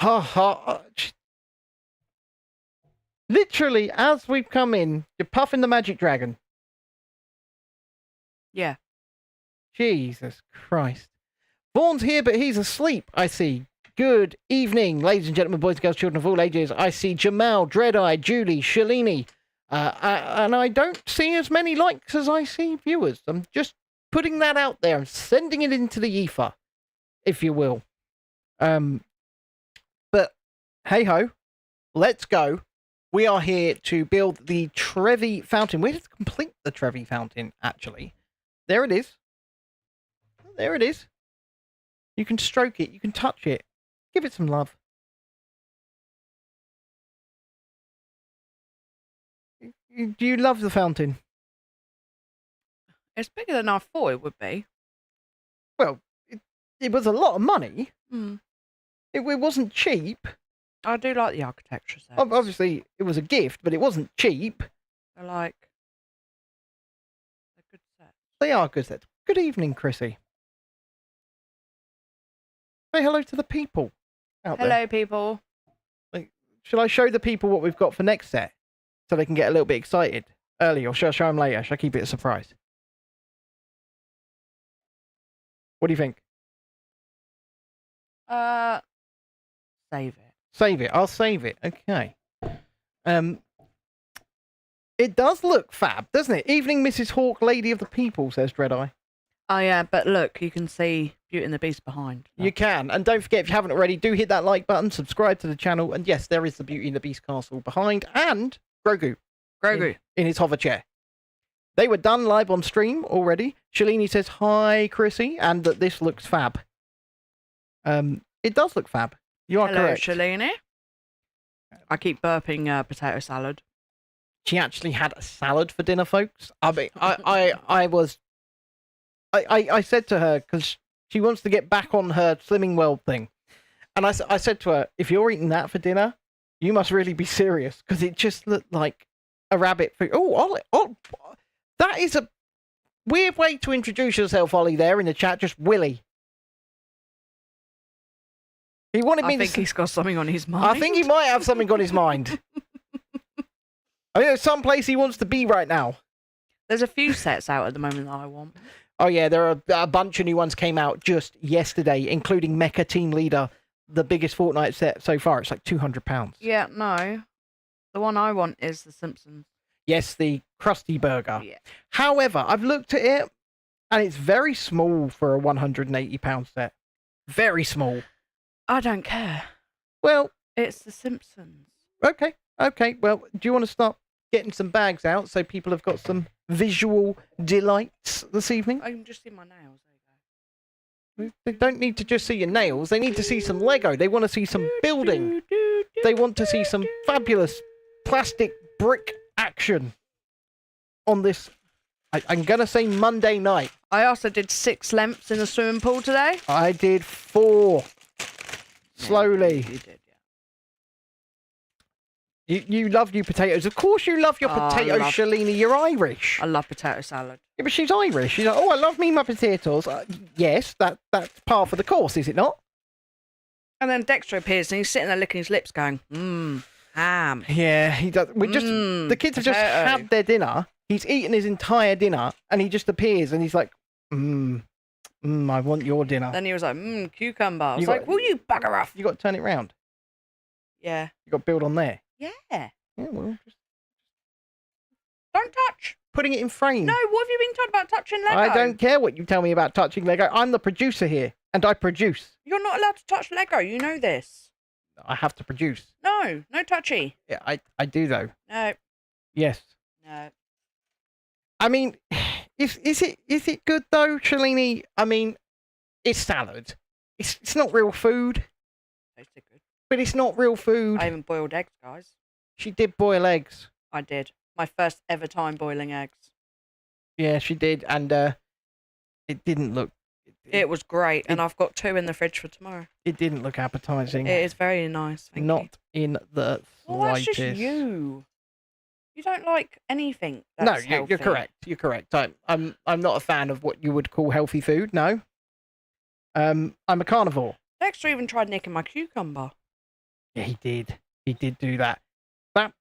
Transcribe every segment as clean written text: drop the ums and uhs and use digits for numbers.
Ha ha. Literally, as we've come in, you're puffing the magic dragon. Yeah. Jesus Christ. Vaughn's here, but he's asleep, I see. Good evening, ladies and gentlemen, boys and girls, children of all ages. I see Jamal, Dreadeye, Julie, Shalini, and I don't see as many likes as I see viewers. I'm just putting that out there. I'm sending it into the ether, if you will. But hey-ho, let's go. We are here to build the Trevi Fountain. We're to complete the Trevi Fountain, actually. There it is. There it is. You can stroke it. You can touch it. Give it some love. Do you love the fountain? It's bigger than I thought it would be. Well, it was a lot of money. Mm. It wasn't cheap. I do like the architecture sets. Obviously, it was a gift, but it wasn't cheap. They're like... They're good sets. They are good sets. Good evening, Chrissy. Say hello to the people out there. Hello, people. Shall I show the people what we've got for next set? So they can get a little bit excited early, or shall I show them later? Shall I keep it a surprise? What do you think? Save it. Save it. I'll save it. Okay. It does look fab, doesn't it? Evening, Mrs. Hawk, Lady of the People, says Dreadeye. Oh, yeah, but look, you can see Beauty and the Beast behind. You can. And don't forget, if you haven't already, do hit that like button, subscribe to the channel, and yes, there is the Beauty and the Beast castle behind, and Grogu. In his hover chair. They were done live on stream already. Shalini says, hi, Chrissy, and that this looks fab. It does look fab. You are correct. Hello, Shalini. I keep burping potato salad. She actually had a salad for dinner, folks. I mean, I said to her, because she wants to get back on her Slimming World thing, and I said to her, if you're eating that for dinner, you must really be serious, because it just looked like a rabbit food. Oh, that is a weird way to introduce yourself, Ollie, there in the chat, just Willy. He wanted me I think he's got something on his mind. I think he might have something on his mind. I mean, there's some place he wants to be right now. There's a few sets out at the moment that I want. Oh, yeah, there are a bunch of new ones came out just yesterday, including Mecha Team Leader, the biggest Fortnite set so far. It's like £200. Yeah, no. The one I want is The Simpsons. Yes, the Krusty Burger. Yeah. However, I've looked at it, and it's very small for a £180 set. Very small. I don't care. Well... It's The Simpsons. Okay. Well, do you want to start getting some bags out so people have got some visual delights this evening? I can just see my nails. There you go. They don't need to just see your nails. They need to see some Lego. They want to see some building. They want to see some fabulous plastic brick action on this, I'm going to say Monday night. I also did 6 lengths in the swimming pool today. I did 4. Slowly. You did, yeah. You love your potatoes. Of course you love your potatoes, Shalini. You're Irish. I love potato salad. Yeah, but she's Irish. She's like, oh, I love me my potatoes. Yes, that's par for the course, is it not? And then Dexter appears and he's sitting there licking his lips going, ham. Yeah, he does. The kids have just had their dinner. He's eaten his entire dinner and he just appears and he's like, I want your dinner. Then he was like, cucumber. I was like, will you bugger off? You got to turn it round. Yeah. You got to build on there. Yeah. Yeah, well, just... Don't touch. Putting it in frame. No, what have you been told about touching Lego? I don't care what you tell me about touching Lego. I'm the producer here, and I produce. You're not allowed to touch Lego. You know this. I have to produce. No touchy. Yeah, I do though. No. Yes. No. I mean, is it good though, Shalini? I mean, it's salad. It's not real food. Tasted good. But it's not real food. I even boiled eggs, guys. She did boil eggs. I did. My first ever time boiling eggs. Yeah, she did, and it didn't look... It was great, and I've got 2 in the fridge for tomorrow. It didn't look appetising. It is very nice, thank you. Not in the slightest. Well, that's just you. You don't like anything that's healthy. You're correct. You're correct. I'm not a fan of what you would call healthy food, no. I'm a carnivore. Dexter even tried nicking my cucumber. Yeah, he did. He did do that. That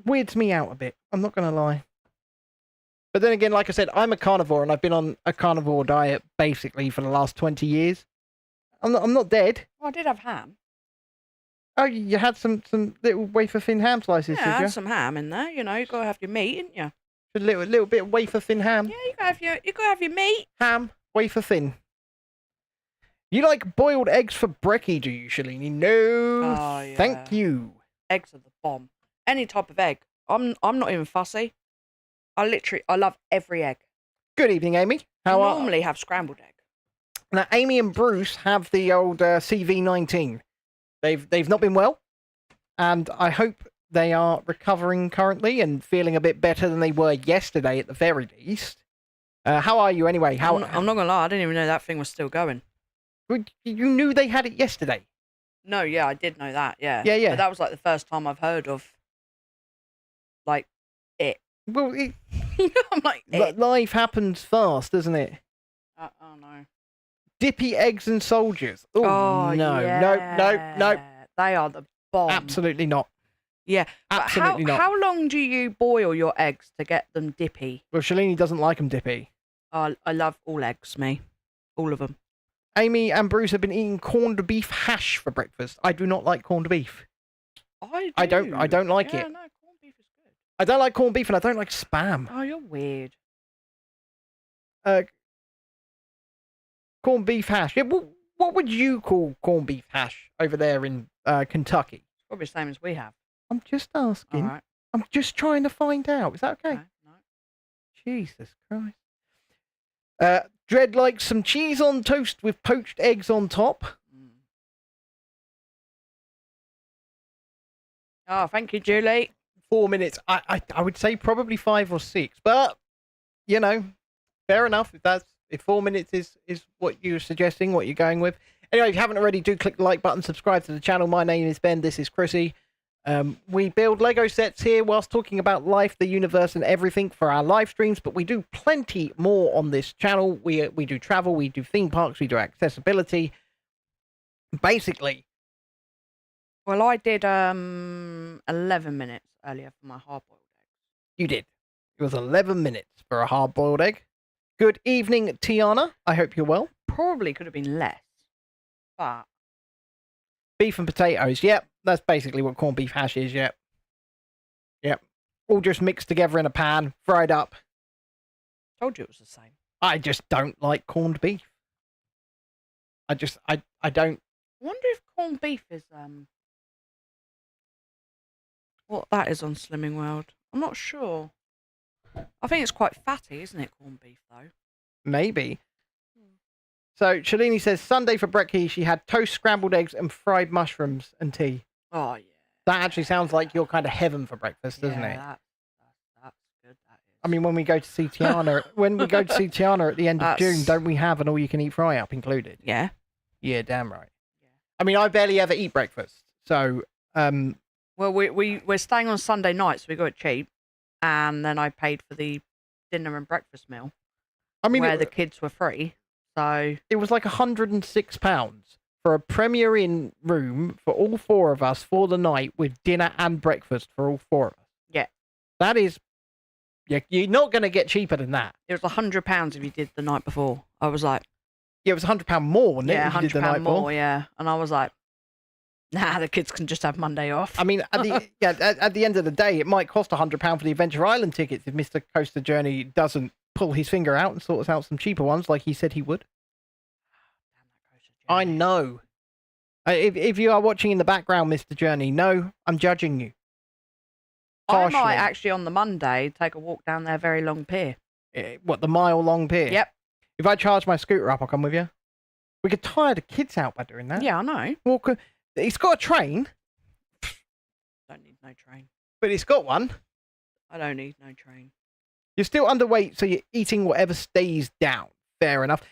weirds me out a bit. I'm not going to lie. But then again, like I said, I'm a carnivore and I've been on a carnivore diet basically for the last 20 years. I'm not dead. Well, I did have ham. Oh, you had some little wafer thin ham slices, Yeah, I did you? had some ham in there. You know, you gotta have your meat, didn't you? A little bit of wafer thin ham. Yeah, you gotta have your meat. Ham, wafer thin. You like boiled eggs for brekkie, do you, Shalini? No, Oh, yeah. thank you. Eggs are the bomb. Any type of egg. I'm not even fussy. I love every egg. Good evening, Amy. How I are? normally have scrambled egg. Now, Amy and Bruce have the old CV19. They've not been well, and I hope they are recovering currently and feeling a bit better than they were yesterday at the very least. How are you anyway? I'm not gonna lie, I didn't even know that thing was still going. You knew they had it yesterday? No, yeah, I did know that, yeah. Yeah. But that was like the first time I've heard of, like, it. Well, I'm like, it. life happens fast, doesn't it? Oh, no. Dippy eggs and soldiers. Ooh, Oh, no, yeah. no. They are the bomb. Absolutely not. Yeah. Absolutely but not. How long do you boil your eggs to get them dippy? Well, Shalini doesn't like them dippy. I love all eggs, me. All of them. Amy and Bruce have been eating corned beef hash for breakfast. I do not like corned beef. I don't like it. No, corned beef is good. I don't like corned beef and I don't like spam. Oh, you're weird. Corned beef hash. Yeah, what would you call corned beef hash over there in Kentucky? Probably the same as we have. I'm just asking. All right. I'm just trying to find out. Is that okay? No. Jesus Christ. Dread likes some cheese on toast with poached eggs on top. Oh, thank you, Julie. 4 minutes. I would say probably 5 or 6, but you know, fair enough. If 4 minutes is what you're suggesting, what you're going with. Anyway, if you haven't already, do click the like button, subscribe to the channel. My name is Ben. This is Chrissy. We build Lego sets here whilst talking about life, the universe, and everything for our live streams, but we do plenty more on this channel. We do travel, we do theme parks, we do accessibility. Basically. Well, I did 11 minutes earlier for my hard-boiled eggs. You did. It was 11 minutes for a hard-boiled egg. Good evening, Tiana. I hope you're well. Probably could have been less, but... Beef and potatoes. Yep, that's basically what corned beef hash is. Yep. All just mixed together in a pan, fried up. Told you it was the same. I just don't like corned beef. I don't. I wonder if corned beef is what that is on Slimming World. I'm not sure. I think it's quite fatty, isn't it, corned beef, though? Maybe. So, Shalini says, Sunday for brekkie, she had toast, scrambled eggs, and fried mushrooms and tea. Oh, yeah. That actually sounds like your kind of heaven for breakfast, doesn't it? That's good, that is. I mean, when we go to see Tiana, at the end of June, don't we have an all-you-can-eat fry-up included? Yeah. Yeah, damn right. Yeah. I mean, I barely ever eat breakfast, so... Well, we're staying on Sunday night, so we got it cheap, and then I paid for the dinner and breakfast meal. I mean, where the kids were free, so it was like £106 for a Premier Inn room for all 4 of us for the night with dinner and breakfast for all 4 of us. Yeah, that is. You're not going to get cheaper than that. It was £100 if you did the night before. I was like, yeah, it was £100 more, wasn't it? Yeah, £100 more. Yeah, and I was like, nah, the kids can just have Monday off. I mean, at the end of the day, it might cost £100 for the Adventure Island tickets if Mr. Coaster Journey doesn't pull his finger out and sorts out some cheaper ones like he said he would. I know. If you are watching in the background, Mr. Journey, no, I'm judging you. Partially. I might actually on the Monday take a walk down their very long pier. What, the mile-long pier? Yep. If I charge my scooter up, I'll come with you. We could tire the kids out by doing that. Yeah, I know. Walk. It's got a train. Don't need no train. But it's got one. I don't need no train. You're still underweight, so you're eating whatever stays down. Fair enough.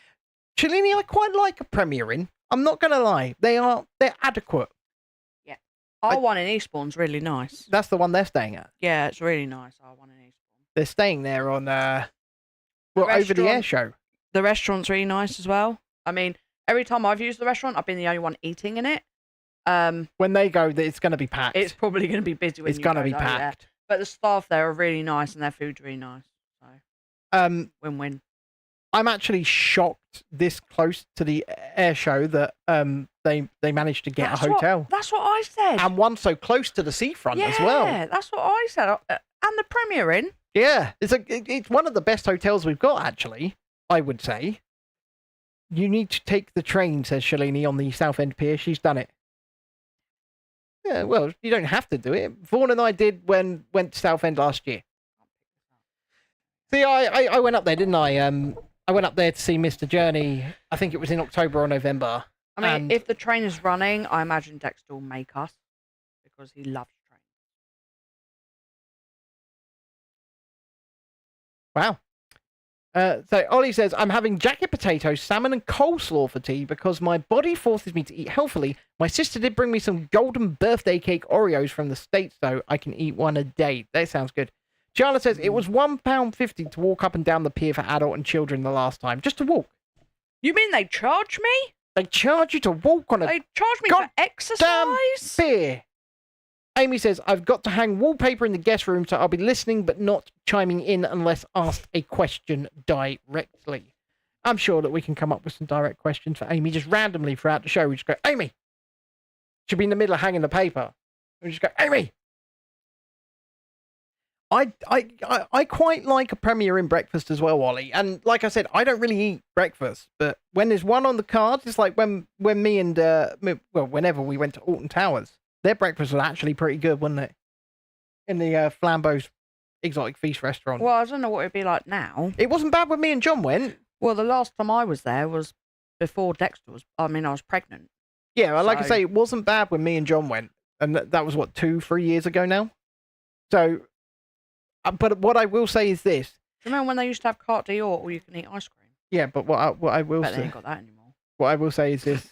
Cellini, I quite like a Premier Inn. I'm not going to lie. They're adequate. Yeah. Our one in Eastbourne's really nice. That's the one they're staying at. Yeah, it's really nice, our one in Eastbourne. They're staying there on, over the air show. The restaurant's really nice as well. I mean, every time I've used the restaurant, I've been the only one eating in it. When they go, it's going to be packed. It's probably going to be busy. It's going to be packed. But the staff there are really nice, and their food's really nice. So win-win. I'm actually shocked this close to the air show that they managed to get a hotel. That's what I said. And one so close to the seafront as well. Yeah, that's what I said. And the Premier Inn. Yeah, it's one of the best hotels we've got, actually, I would say. You need to take the train, says Shalini on the Southend Pier. She's done it. Yeah, well, you don't have to do it. Vaughan and I did when went to Southend last year. See, I went up there, didn't I? I went up there to see Mr. Journey. I think it was in October or November. I mean, if the train is running, I imagine Dexter will make us because he loves trains. Wow. So Ollie says, I'm having jacket potatoes, salmon and coleslaw for tea because my body forces me to eat healthily. My sister did bring me some golden birthday cake Oreos from the States, though. I can eat one a day. That sounds good. Charlotte says, it was £1.50 to walk up and down the pier for adult and children the last time. Just to walk. You mean they charge me? They charge you to walk on a They charge me for exercise? Pier. Amy says, I've got to hang wallpaper in the guest room, so I'll be listening but not chiming in unless asked a question directly. I'm sure that we can come up with some direct questions for Amy just randomly throughout the show. We just go, Amy! She'll be in the middle of hanging the paper. We just go, Amy! I quite like a Premier Inn breakfast as well, Wally. And like I said, I don't really eat breakfast, but when there's one on the cards, it's like when me and, whenever we went to Alton Towers, their breakfast was actually pretty good, wasn't it? In the Flambeau's Exotic Feast restaurant. Well, I don't know what it'd be like now. It wasn't bad when me and John went. Well, the last time I was there was before Dexter was, I was pregnant. Yeah, well, like I say, it wasn't bad when me and John went. And that was, 2-3 years ago now? So... but what I will say is this. Remember when they used to have carte d'or or you can eat ice cream? Yeah, but what I will say... they ain't got that anymore. What I will say is this.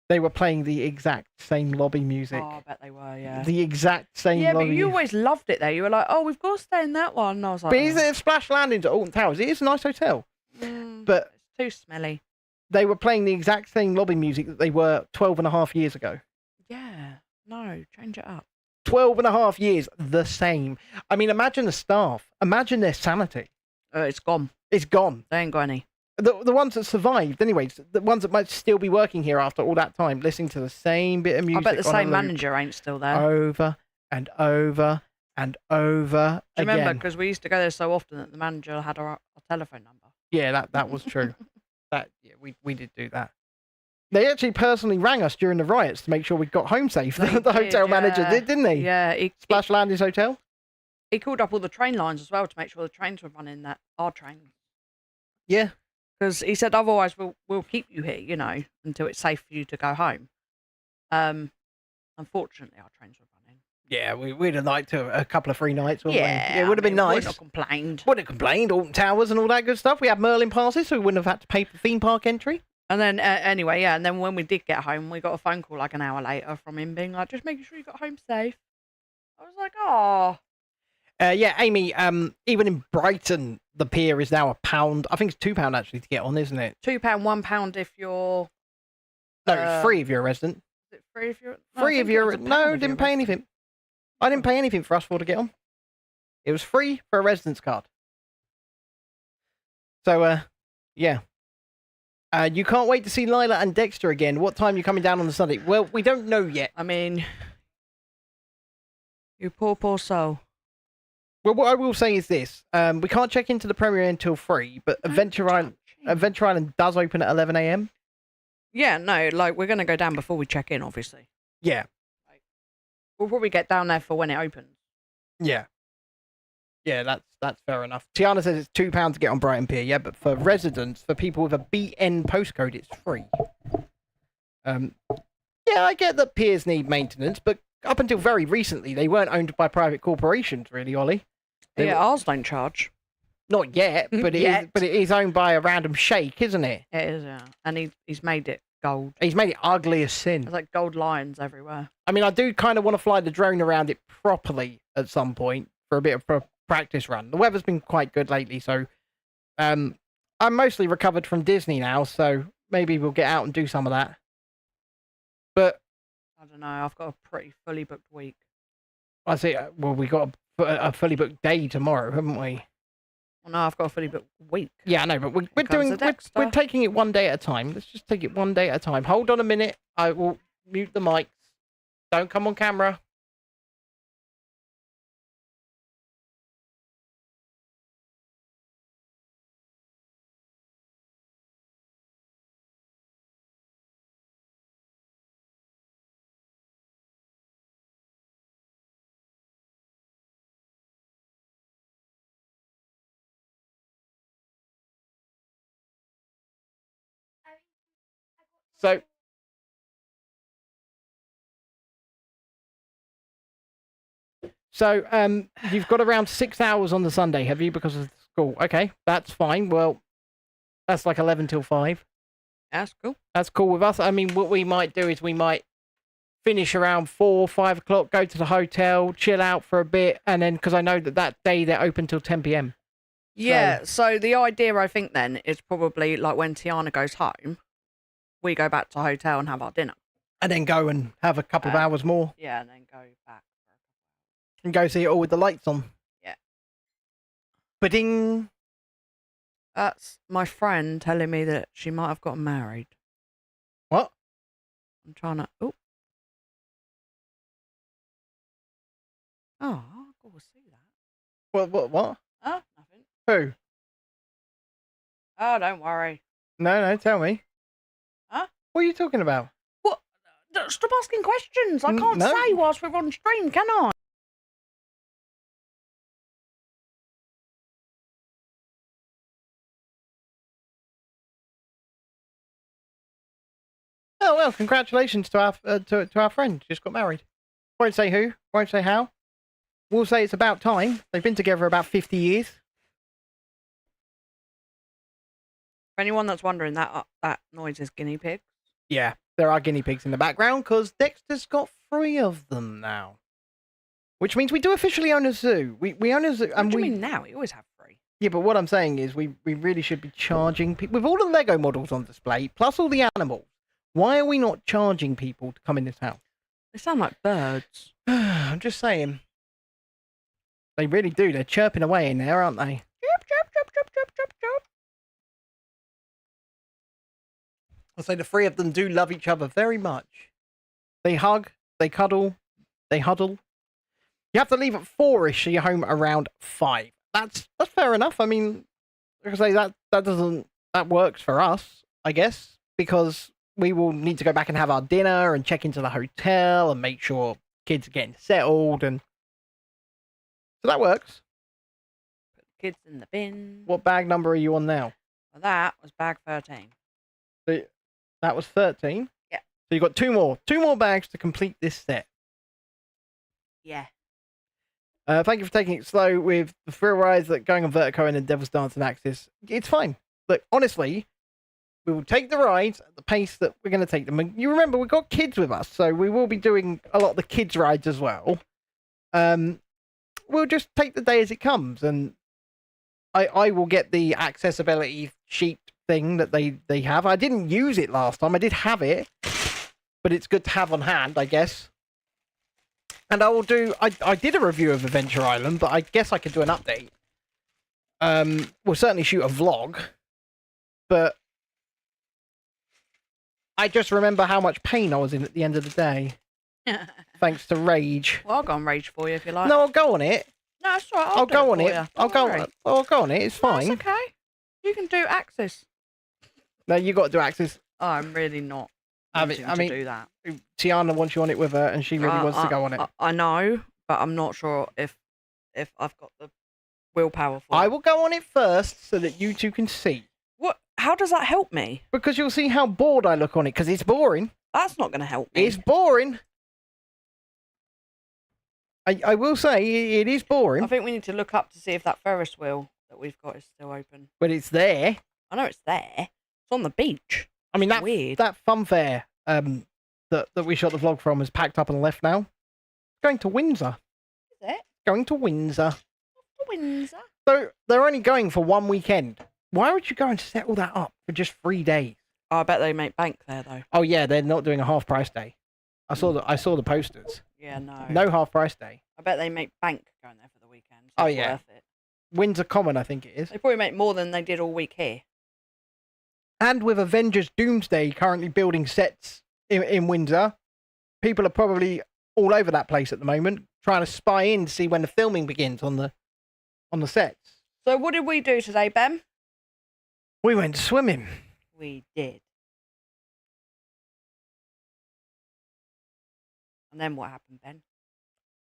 They were playing the exact same lobby music. Oh, I bet they were, yeah. The exact same lobby. Yeah, but you always loved it there. You were like, oh, we've got to stay in that one. And I was like... But is it Splash Landing to Alton Towers? It is a nice hotel. But... it's too smelly. They were playing the exact same lobby music that they were 12.5 years ago. Yeah. No, change it up. 12.5 years, the same. I mean, imagine the staff. Imagine their sanity. It's gone. It's gone. They ain't got any. The ones that survived, anyways, the ones that might still be working here after all that time, listening to the same bit of music. I bet the same manager ain't still there. Over and over and over again. Remember, because we used to go there so often that the manager had our telephone number. Yeah, that was true. We did do that. They actually personally rang us during the riots to make sure we got home safe. The hotel manager did, didn't he? Yeah. Splash Landings Hotel? He called up all the train lines as well to make sure the trains were running, our trains. Yeah. Because he said, otherwise we'll keep you here, until it's safe for you to go home. Unfortunately, our trains were running. Yeah, we'd have liked a couple of free nights, wouldn't we? Yeah, It would have been nice. Wouldn't have complained. Wouldn't have complained. Alton Towers and all that good stuff. We had Merlin passes, so we wouldn't have had to pay for theme park entry. And then, anyway, yeah, and then when we did get home, we got a phone call like an hour later from him being like, just making sure you got home safe. I was like, oh. Yeah, Amy, even in Brighton, the pier is now £1. I think it's £2 actually to get on, isn't it? £2, £1 if you're... No, it's free if you're a resident. Is it free if you're... Free if you're... No, didn't pay anything. I didn't pay anything for us four to get on. It was free for a residence card. So, yeah. You can't wait to see Lila and Dexter again. What time are you coming down on the Sunday? Well, we don't know yet. I mean, you poor soul. Well, what I will say is this. We can't check into the Premier until 3, but Adventure Island does open at 11 a.m. Yeah, no, we're going to go down before we check in, obviously. Yeah. We'll probably get down there for when it opens. Yeah. Yeah, that's fair enough. Tiana says it's £2 to get on Brighton Pier, yeah, but for residents, for people with a BN postcode, it's free. Yeah, I get that piers need maintenance, but up until very recently, they weren't owned by private corporations, really, Ollie. Ours don't charge. Not yet, but it is owned by a random sheikh, isn't it? It is, yeah. And he's made it gold. He's made it ugly as sin. There's like gold lions everywhere. I mean, I do kind of want to fly the drone around it properly at some point for a bit of a practice run. The weather's been quite good lately, so I'm mostly recovered from Disney now, so maybe we'll get out and do some of that. But I don't know. I've got a pretty fully booked week. I see. Well, we got a fully booked day tomorrow, haven't we? Well, no, I've got a fully booked week. Yeah, I know, but we're Here comes the Dexter. we're taking it one day at a time. Let's just take it one day at a time. Hold on a minute. I will mute the mics. Don't come on camera. So, you've got around 6 hours on the Sunday, have you? Because of school. Okay, that's fine. Well, that's like 11 till 5. That's cool. That's cool with us. I mean, what we might do is we might finish around 4, 5 o'clock, go to the hotel, chill out for a bit, and then, because I know that day they're open till 10 p.m. Yeah, so the idea, I think, then, is probably, like, when Tiana goes home, we go back to the hotel and have our dinner. And then go and have a couple of hours more. Yeah, and then go back. And go see it all with the lights on. Yeah. Ba-ding! That's my friend telling me that she might have gotten married. What? I'm trying to... Oh, I'll go see that. What? Oh, nothing. Who? Oh, don't worry. No, tell me. Huh? What are you talking about? What? Stop asking questions. I can't no. say whilst we're on stream, can I? Oh, well, congratulations to our friend. Just got married. Won't say who, won't say how. We'll say it's about time. They've been together about 50 years. For anyone that's wondering, that noise is guinea pigs. Yeah, there are guinea pigs in the background because Dexter's got 3 of them now. Which means we do officially own a zoo. We own a zoo. What do you mean now? We always have 3. Yeah, but what I'm saying is we really should be charging people. With all the Lego models on display, plus all the animals, why are we not charging people to come in this house? They sound like birds. I'm just saying. They really do. They're chirping away in there, aren't they? Chirp, chirp, chirp, chirp, chirp, chirp, chirp. I'll say the 3 of them do love each other very much. They hug, they cuddle, they huddle. You have to leave at 4-ish, so you're home around 5. That's fair enough. I mean, like I say, that works for us, I guess, because we will need to go back and have our dinner and check into the hotel and make sure kids are getting settled, and so that works. Put the kids in the bin. What bag number are you on now? Well, that was bag 13. So that was 13? Yeah. So you've got 2 more. 2 more bags to complete this set. Yeah. Thank you for taking it slow with the thrill rides that going on Vertigo and the Devil's Dance and Axis. It's fine. Look, honestly, we will take the rides at the pace that we're going to take them. And you remember, we've got kids with us, so we will be doing a lot of the kids' rides as well. We'll just take the day as it comes, and I will get the accessibility sheet thing that they have. I didn't use it last time. I did have it, but it's good to have on hand, I guess. And I will do... I did a review of Adventure Island, but I guess I could do an update. We'll certainly shoot a vlog, but I just remember how much pain I was in at the end of the day. Thanks to Rage. Well, I'll go on Rage for you if you like. No, I'll go on it. No, it's all right. I'll go on it. I'll go on it. It's fine. That's okay. You can do Axis. No, you got to do Axis. Oh, I'm really not. I to mean, do that. Tiana wants you on it with her, and she really wants to go on it. I know, but I'm not sure if I've got the willpower for it. I will go on it first so that you two can see. What? How does that help me? Because you'll see how bored I look on it, because it's boring. That's not going to help me. It's boring. I will say it is boring. I think we need to look up to see if that Ferris wheel that we've got is still open. But it's there. I know it's there. It's on the beach. I mean, Weird. that fun fair that we shot the vlog from is packed up and left now. It's going to Windsor. Is it? Going to Windsor. To Windsor. So they're only going for 1 weekend. Why would you go and set all that up for just 3 days? Oh, I bet they make bank there, though. Oh, yeah, they're not doing a half price day. I saw the posters. Yeah, no. No half price day. I bet they make bank going there for the weekend. So Oh, it's yeah. worth it. Windsor Common, I think it is. They probably make more than they did all week here. And with Avengers Doomsday currently building sets in Windsor, people are probably all over that place at the moment, trying to spy in to see when the filming begins on the sets. So what did we do today, Ben? We went swimming. We did. And then what happened, Ben?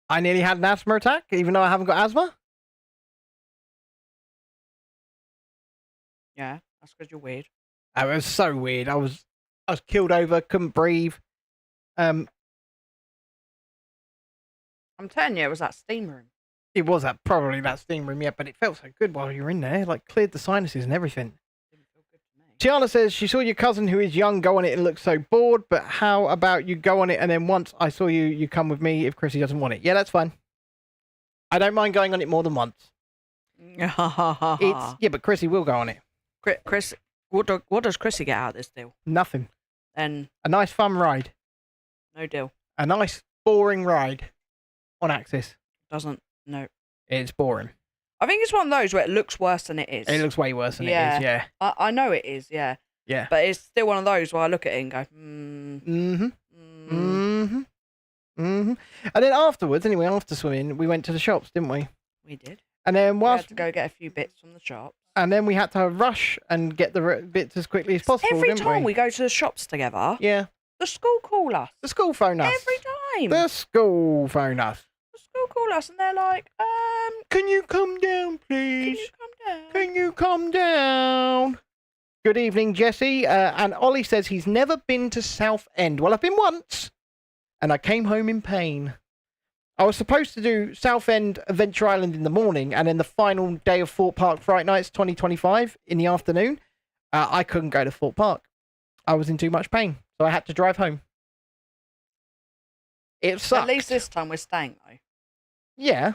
I nearly had an asthma attack, even though I haven't got asthma. Yeah, that's because you're weird. It was so weird. I was killed over, couldn't breathe. I'm telling you, it was that steam room. It was probably that steam room, yeah, but it felt so good while you were in there. Like, cleared the sinuses and everything. Didn't feel good to me. Tiana says she saw your cousin who is young go on it and look so bored, but how about you go on it and then once I saw you come with me if Chrissy doesn't want it? Yeah, that's fine. I don't mind going on it more than once. Yeah, but Chrissy will go on it. Chris, what does Chrissy get out of this deal? Nothing. Then A nice fun ride. no deal. A nice boring ride on Axis. Doesn't, no. It's boring. I think it's one of those where it looks worse than it is. It looks way worse than it Yeah. is, yeah. I know it is, yeah. Yeah. But it's still one of those where I look at it and go, Mm-hmm. And then afterwards, anyway, after swimming, we went to the shops, didn't we? We did. And then We had whilst to go get a few bits from the shop. and then we had to rush and get the bits as quickly as possible. Every didn't time we go to the shops together, Yeah. the school call us. The school phone us. Every time. The school phone us. The school call us and they're like, Can you come down, can please? you come down? Can you come down? Good evening, Jesse. And Ollie says he's never been to Southend. Well, I've been once, and I came home in pain. I was supposed to do Southend Adventure Island in the morning, and then the final day of Fort Park Fright Nights 2025 in the afternoon. I couldn't go to Fort Park. I was in too much pain, so I had to drive home. It sucked. At least this time we're staying though. Yeah.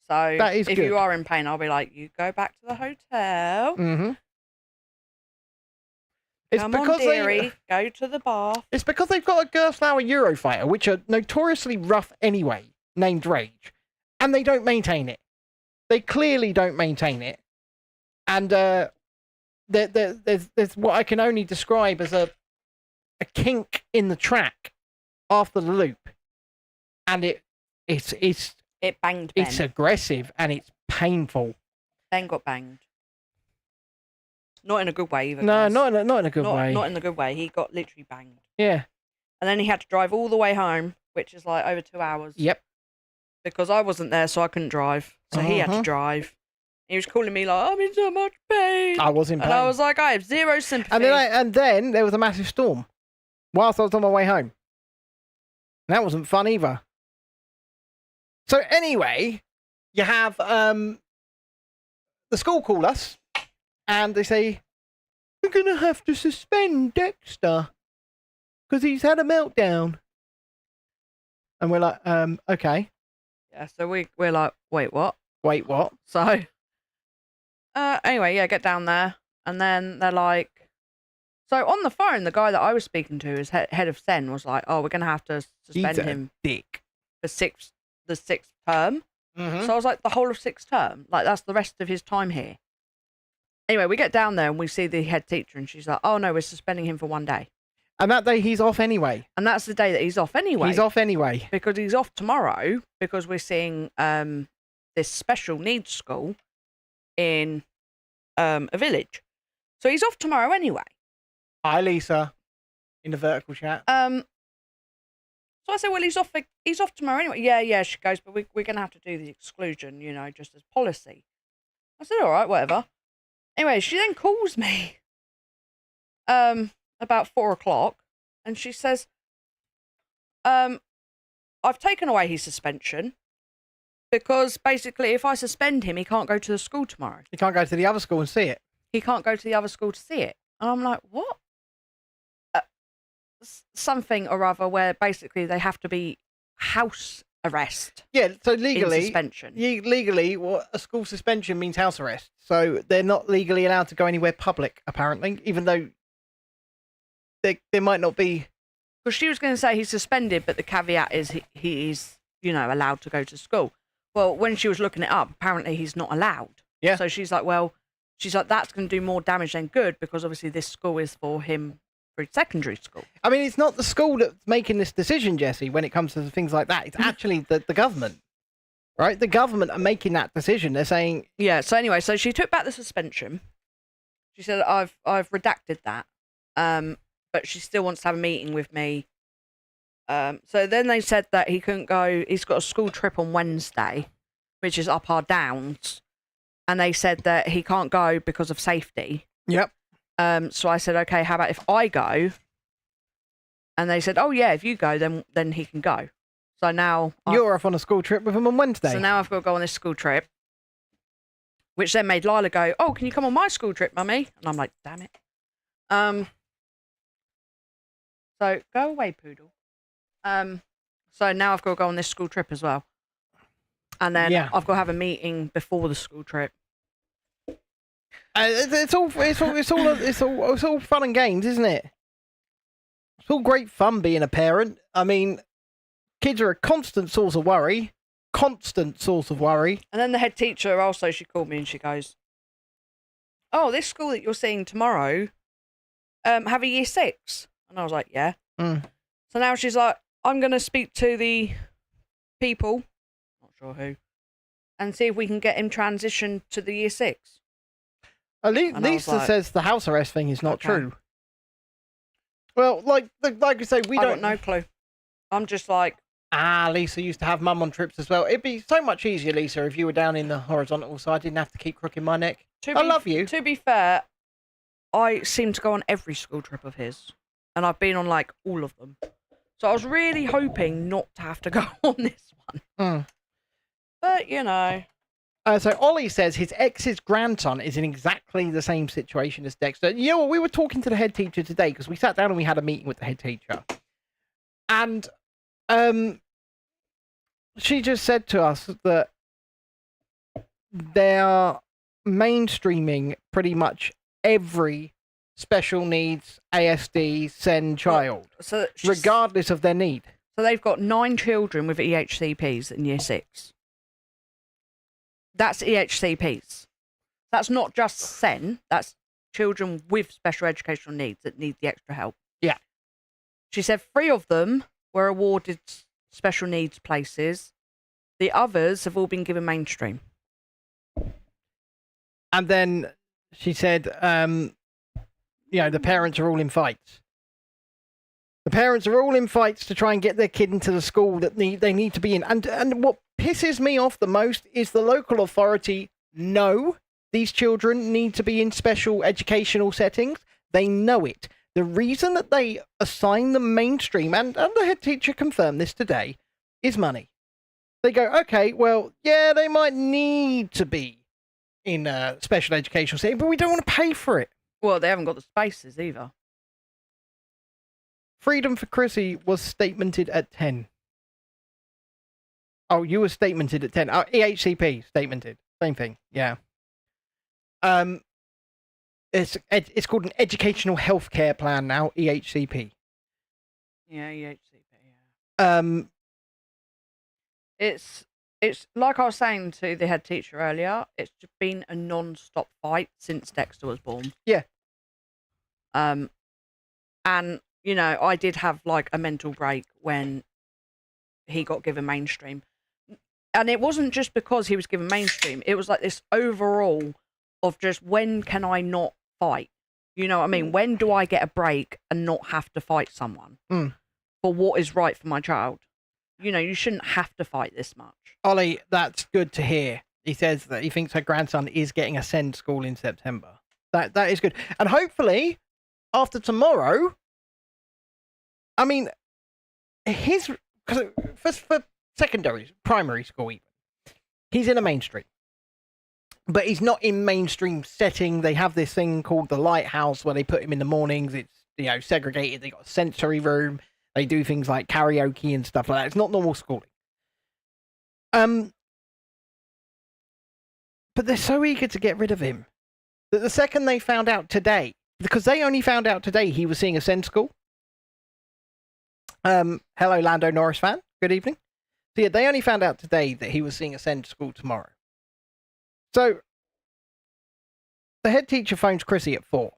So That is if good. you are in pain, I'll be like, you go back to the hotel. Mm-hmm. It's Come on, because dearie, go to the bath. It's because they've got a Gerstlauer Eurofighter, which are notoriously rough anyway, named Rage, and they don't maintain it. They clearly don't maintain it. And there's what I can only describe as a kink in the track after the loop. And it's It banged Ben. it's aggressive and it's painful. Ben got banged. Not in a good way either. No, guys. not in a good way. Not in the good way. He got literally banged. Yeah. And then he had to drive all the way home, which is like over 2 hours. Yep. Because I wasn't there, so I couldn't drive. So he had to drive. He was calling me like, I'm in so much pain. I was in pain. And I was like, I have zero sympathy. And then there was a massive storm whilst I was on my way home. And that wasn't fun either. So anyway, you have the school call us and they say, we're going to have to suspend Dexter because he's had a meltdown. And we're like, okay. Yeah, so we're like, wait, what? Wait, what? So, anyway, yeah, get down there. And then they're like, so on the phone, the guy that I was speaking to, his head of Sen, was like, oh, we're going to have to suspend He's a him dick. for the sixth term. Mm-hmm. So I was like, the whole of sixth term? Like, that's the rest of his time here. Anyway, we get down there and we see the head teacher and she's like, oh, no, we're suspending him for 1 day. And that day he's off anyway. And that's the day that he's off anyway. He's off anyway. Because he's off tomorrow because we're seeing this special needs school in a village. So he's off tomorrow anyway. Hi, Lisa, in the vertical chat. So I said, well, he's off tomorrow anyway. Yeah, she goes, but we're going to have to do the exclusion, just as policy. I said, all right, whatever. Anyway, she then calls me about 4 o'clock and she says, I've taken away his suspension because basically if I suspend him, he can't go to the school tomorrow. He can't go to the other school and see it. He can't go to the other school to see it. And I'm like, what? Something or other where basically they have to be house arrest. Yeah, so In legally, suspension. legally, what a school suspension means house arrest. So they're not legally allowed to go anywhere public, apparently, even though there might not be Because she was going to say he's suspended, but the caveat is he is, allowed to go to school. Well, when she was looking it up, apparently he's not allowed. Yeah. So she's like, that's going to do more damage than good, because obviously this school is for him for secondary school. I mean, it's not the school that's making this decision, Jesse, when it comes to things like that. It's actually the government, right? The government are making that decision. They're saying... Yeah, so anyway, so she took back the suspension. She said, I've redacted that, but she still wants to have a meeting with me. So then they said that he couldn't go. He's got a school trip on Wednesday, which is up our downs. And they said that he can't go because of safety. Yep. So I said, okay, how about if I go? And they said, oh yeah, if you go, then he can go. So now you're off on a school trip with him on Wednesday. So now I've got to go on this school trip, which then made Lila go, oh, can you come on my school trip, mummy? And I'm like, damn it. So go away, poodle. So now I've got to go on this school trip as well. And then I've got to have a meeting before the school trip. It's all fun and games, isn't it? It's all great fun being a parent. I mean, kids are a constant source of worry. Constant source of worry. And then the head teacher also, she called me and she goes, oh, this school that you're seeing tomorrow, have a year 6. And I was like, yeah. Mm. So now she's like, I'm going to speak to the people, not sure who, and see if we can get him transitioned to the year 6. Lisa says the house arrest thing is not true. Well, like I say, I got no clue. I'm just like... Lisa used to have mum on trips as well. It'd be so much easier, Lisa, if you were down in the horizontal so I didn't have to keep crooking my neck. I love you. To be fair, I seem to go on every school trip of his. And I've been on, like, all of them. So I was really hoping not to have to go on this one. Mm. But, So Ollie says his ex's grandson is in exactly the same situation as Dexter. You know what? We were talking to the head teacher today because we sat down and we had a meeting with the head teacher. And she just said to us that they are mainstreaming pretty much every special needs ASD SEND child, regardless of their need. So they've got 9 children with EHCPs in year 6. That's EHCPs. That's not just SEN. That's children with special educational needs that need the extra help. Yeah. She said 3 of them were awarded special needs places. The others have all been given mainstream. And then she said, the parents are all in fights. The parents are all in fights to try and get their kid into the school that they need to be in. And what pisses me off the most is the local authority know these children need to be in special educational settings. They know it. The reason that they assign them mainstream, and the head teacher confirmed this today, is money. They go, okay, well, yeah, they might need to be in a special educational setting, but we don't want to pay for it. Well, they haven't got the spaces either. Freedom for Chrissy was statemented at 10. Oh, you were statemented at 10. EHCP, statemented. Same thing, yeah. It's called an Educational Healthcare Plan now, EHCP. Yeah, EHCP, yeah. It's like I was saying to the head teacher earlier, it's just been a non-stop fight since Dexter was born. Yeah. And, I did have, like, a mental break when he got given mainstream. And it wasn't just because he was given mainstream. It was like this overall of just, when can I not fight? You know what I mean? When do I get a break and not have to fight someone for what is right for my child? You shouldn't have to fight this much. Ollie, that's good to hear. He says that he thinks her grandson is getting a SEND school in September. That is good. And hopefully, after tomorrow, I mean, for secondary, primary school even, he's in a mainstream. But he's not in mainstream setting. They have this thing called the Lighthouse where they put him in the mornings. It's, segregated. They got a sensory room. They do things like karaoke and stuff like that. It's not normal schooling. But they're so eager to get rid of him that the second they found out today, because they only found out today he was seeing a SEND school. Hello, Lando Norris fan. Good evening. So yeah, they only found out today that he was seeing Ascend to school tomorrow. So the head teacher phones Chrissy at 4.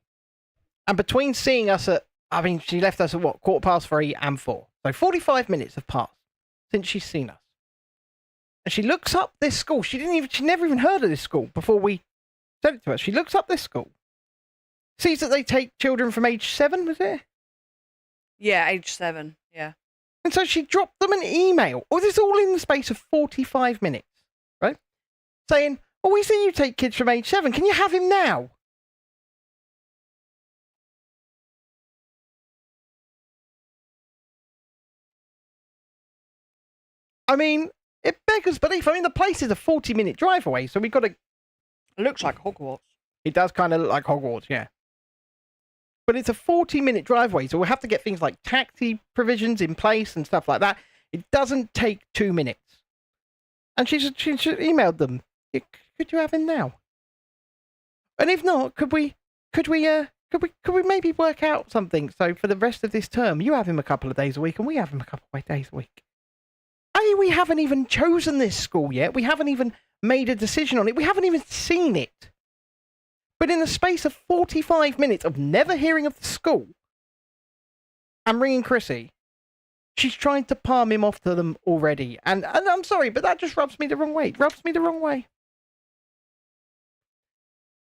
And between seeing us she left us at 3:15 and 4. So 45 minutes have passed since she's seen us. And she looks up this school. She never even heard of this school before we said it to her. She looks up this school. Sees that they take children from age 7, was it? Yeah, age 7. Yeah. And so she dropped them an email. Oh, this is all in the space of 45 minutes, right? Saying, "Oh, we see you take kids from age 7. Can you have him now?" I mean, it beggars belief. I mean, the place is a 40-minute drive away, so we've got to... It looks like Hogwarts. It does kind of look like Hogwarts, yeah. But it's a 40-minute drive away, so we'll have to get things like taxi provisions in place and stuff like that. It doesn't take 2 minutes. And she emailed them. Could you have him now? And if not, could we maybe work out something? So for the rest of this term, you have him a couple of days a week, and we have him a couple of days a week. We haven't even chosen this school yet. We haven't even made a decision on it. We haven't even seen it. But in the space of 45 minutes of never hearing of the school and ringing Chrissy, she's trying to palm him off to them already. And I'm sorry, but that just rubs me the wrong way. It rubs me the wrong way.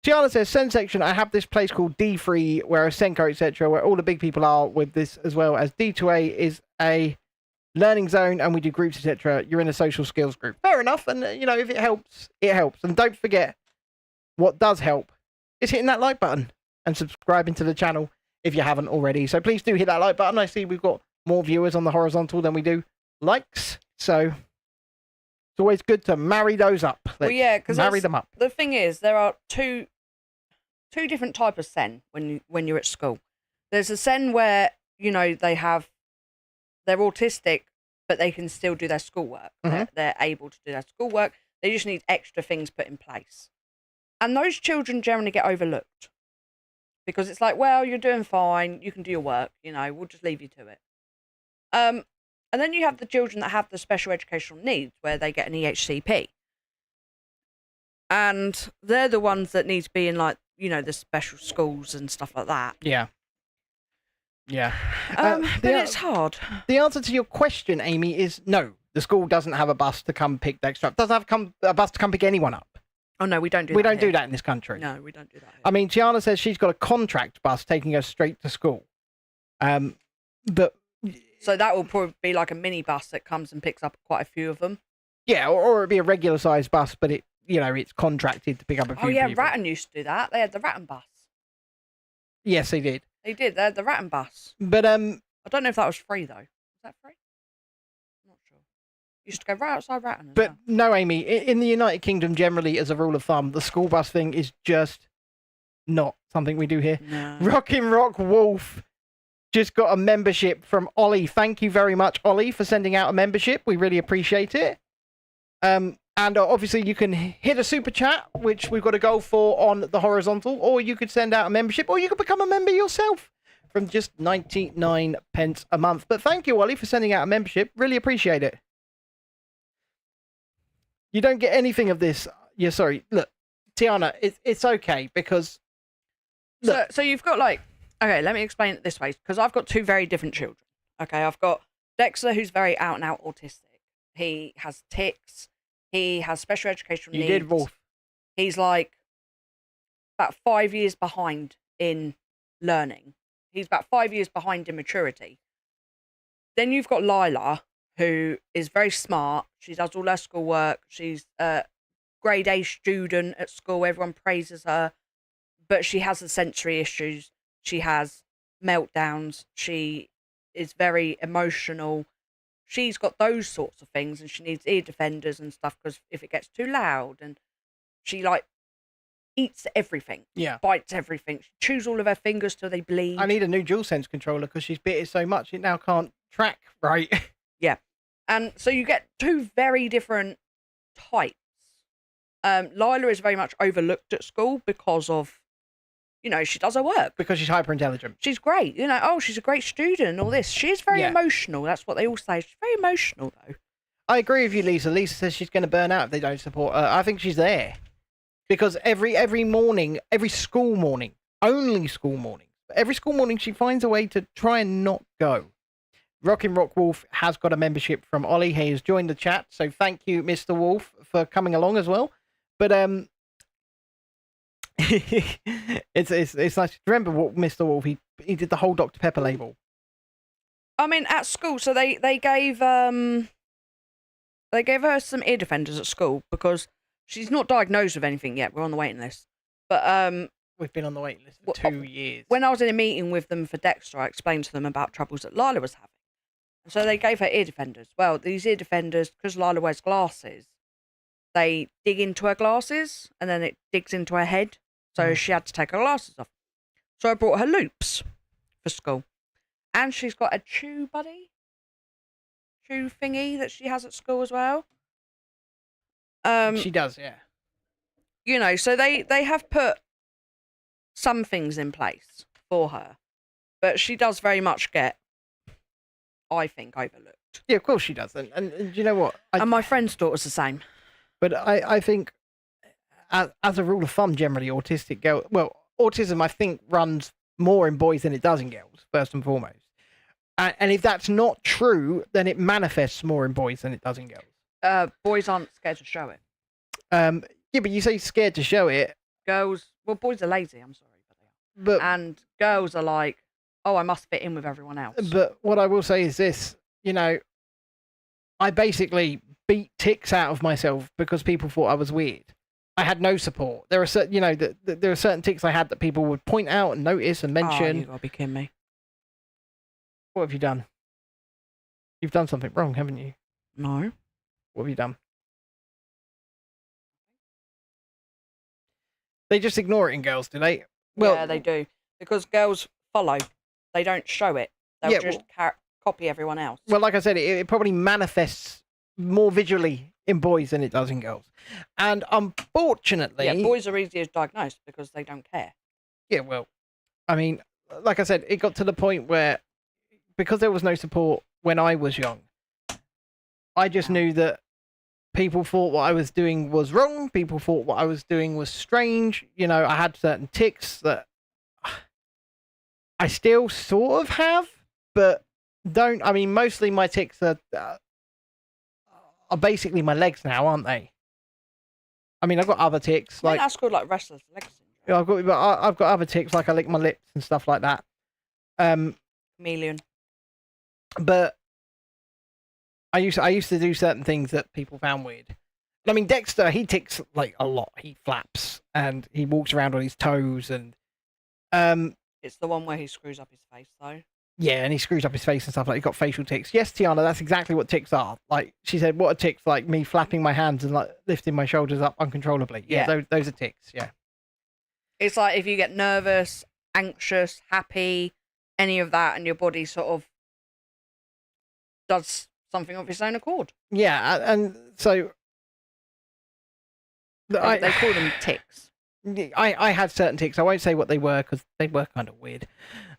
Tiana says, Send section, I have this place called D3, where Senko, etc., where all the big people are with this, as well as D2A is a learning zone, and we do groups, etc. You're in a social skills group. Fair enough, and, if it helps, it helps. And don't forget, what does help is hitting that like button and subscribing to the channel if you haven't already. So please do hit that like button. I see we've got more viewers on the horizontal than we do likes, so it's always good to marry those up. Let's marry them up. The thing is, there are two different types of sen when you're at school. There's a sen where they're autistic, but they can still do their schoolwork. Mm-hmm. They're able to do their schoolwork. They just need extra things put in place. And those children generally get overlooked because it's like, well, you're doing fine. You can do your work. We'll just leave you to it. And then you have the children that have the special educational needs where they get an EHCP. And they're the ones that need to be in, the special schools and stuff like that. Yeah. Yeah. But it's hard. The answer to your question, Amy, is no. The school doesn't have a bus to come pick Dexter up. Doesn't have a bus to come pick anyone up. Oh, no, we don't do that. We don't do that in this country. No, we don't do that here. I mean, Tiana says she's got a contract bus taking her straight to school. But... So that will probably be like a mini bus that comes and picks up quite a few of them. Yeah, or it'd be a regular sized bus, but it's contracted to pick up a few people. Oh, yeah, Ratton used to do that. They had the Ratton bus. Yes, they did. They did. They had the Ratton bus. But, I don't know if that was free, though. Was that free? I'm not sure. You used to go right outside Ratton. But no, Amy, in the United Kingdom, generally, as a rule of thumb, the school bus thing is just not something we do here. No. Rockin' Rock Wolf just got a membership from Ollie. Thank you very much, Ollie, for sending out a membership. We really appreciate it. And obviously, you can hit a super chat, which we've got a goal for on the horizontal, or you could send out a membership, or you could become a member yourself from just 99 pence a month. But thank you, Ollie, for sending out a membership. Really appreciate it. You don't get anything of this. Yeah, sorry. Look, Tiana, it's okay because... Look, so you've got okay, let me explain it this way, because I've got two very different children. Okay, I've got Dexter, who's very out and out autistic. He has tics. He has special educational needs. You did, Wolf. He's about 5 years behind in learning. He's about 5 years behind in maturity. Then you've got Lila, who is very smart. She does all her schoolwork. She's a grade A student at school. Everyone praises her. But she has the sensory issues. She has meltdowns. She is very emotional. She's got those sorts of things, and she needs ear defenders and stuff because if it gets too loud, and she eats everything. Yeah. Bites everything. She chews all of her fingers till they bleed. I need a new DualSense controller because she's bit it so much it now can't track right. Yeah. And so you get two very different types. Lila is very much overlooked at school because of You know, she does her work. Because she's hyper intelligent. She's great. You know, oh, she's a great student and all this. She is very Yeah. emotional. That's what they all say. She's very emotional, though. I agree with you, Lisa. Lisa says she's going to burn out if they don't support her. I think she's there. Because every morning, every school morning, only school morning, every school morning she finds a way to try and not go. Rockin' Rock Wolf has got a membership from Ollie. He has joined the chat. So thank you, Mr. Wolf, for coming along as well. But it's nice to remember what Mr. Wolf, he did the whole Dr. Pepper label. I mean, at school, so they gave her some ear defenders at school because she's not diagnosed with anything yet. We're on the waiting list. But we've been on the waiting list for 2 years. When I was in a meeting with them for Dexter, I explained to them about troubles that Lila was having. And so they gave her ear defenders. Well, these ear defenders, because Lila wears glasses, they dig into her glasses and then it digs into her head. So she had to take her glasses off. So I brought her loops for school. And she's got a chew buddy. Chew thingy that she has at school as well. She does, yeah. You know, so they have put some things in place for her. But she does very much get, I think, overlooked. Yeah, of course she does. And you know what? And my friend's daughter's the same. But I think, as a rule of thumb, generally, autistic girls... Well, autism, I think, runs more in boys than it does in girls, first and foremost. And if that's not true, then it manifests more in boys than it does in girls. Boys aren't scared to show it. Yeah, but you say scared to show it. Girls... Well, boys are lazy, I'm sorry, but they But, are. And girls are like, oh, I must fit in with everyone else. But what I will say is this, you know, I basically beat tics out of myself because people thought I was weird. I had no support. There are certain, you know, there are certain tics I had that people would point out and notice and mention. Oh, you gotta be kidding me. What have you done? You've done something wrong, haven't you? No. What have you done? They just ignore it in girls, do they? Well, yeah, they do. Because girls follow. They don't show it. They'll just copy everyone else. Well, like I said, it probably manifests more visually in boys than it does in girls. And unfortunately... Yeah, boys are easier diagnosed because they don't care. Yeah, well, I mean, like I said, it got to the point where, because there was no support when I was young, I just knew that people thought what I was doing was wrong. People thought what I was doing was strange. You know, I had certain tics that I still sort of have, but don't. I mean, mostly my tics are basically my legs now, aren't they? I mean, I've got other tics like that's called like restless leg syndrome. Yeah, I've got other tics like I lick my lips and stuff like that. Chameleon. But I used to do certain things that people found weird. I mean, Dexter, he tics like a lot. He flaps and he walks around on his toes and it's the one where he screws up his face though. Yeah, and he screws up his face and stuff like. He's got facial tics. Yes, Tiana, that's exactly what tics are. Like she said, what are tics? Like me flapping my hands and like lifting my shoulders up uncontrollably. Yeah. Those are tics. Yeah. It's like if you get nervous, anxious, happy, any of that, and your body sort of does something of its own accord. Yeah, and so they call them tics. I had certain tics. I won't say what they were because they were kind of weird.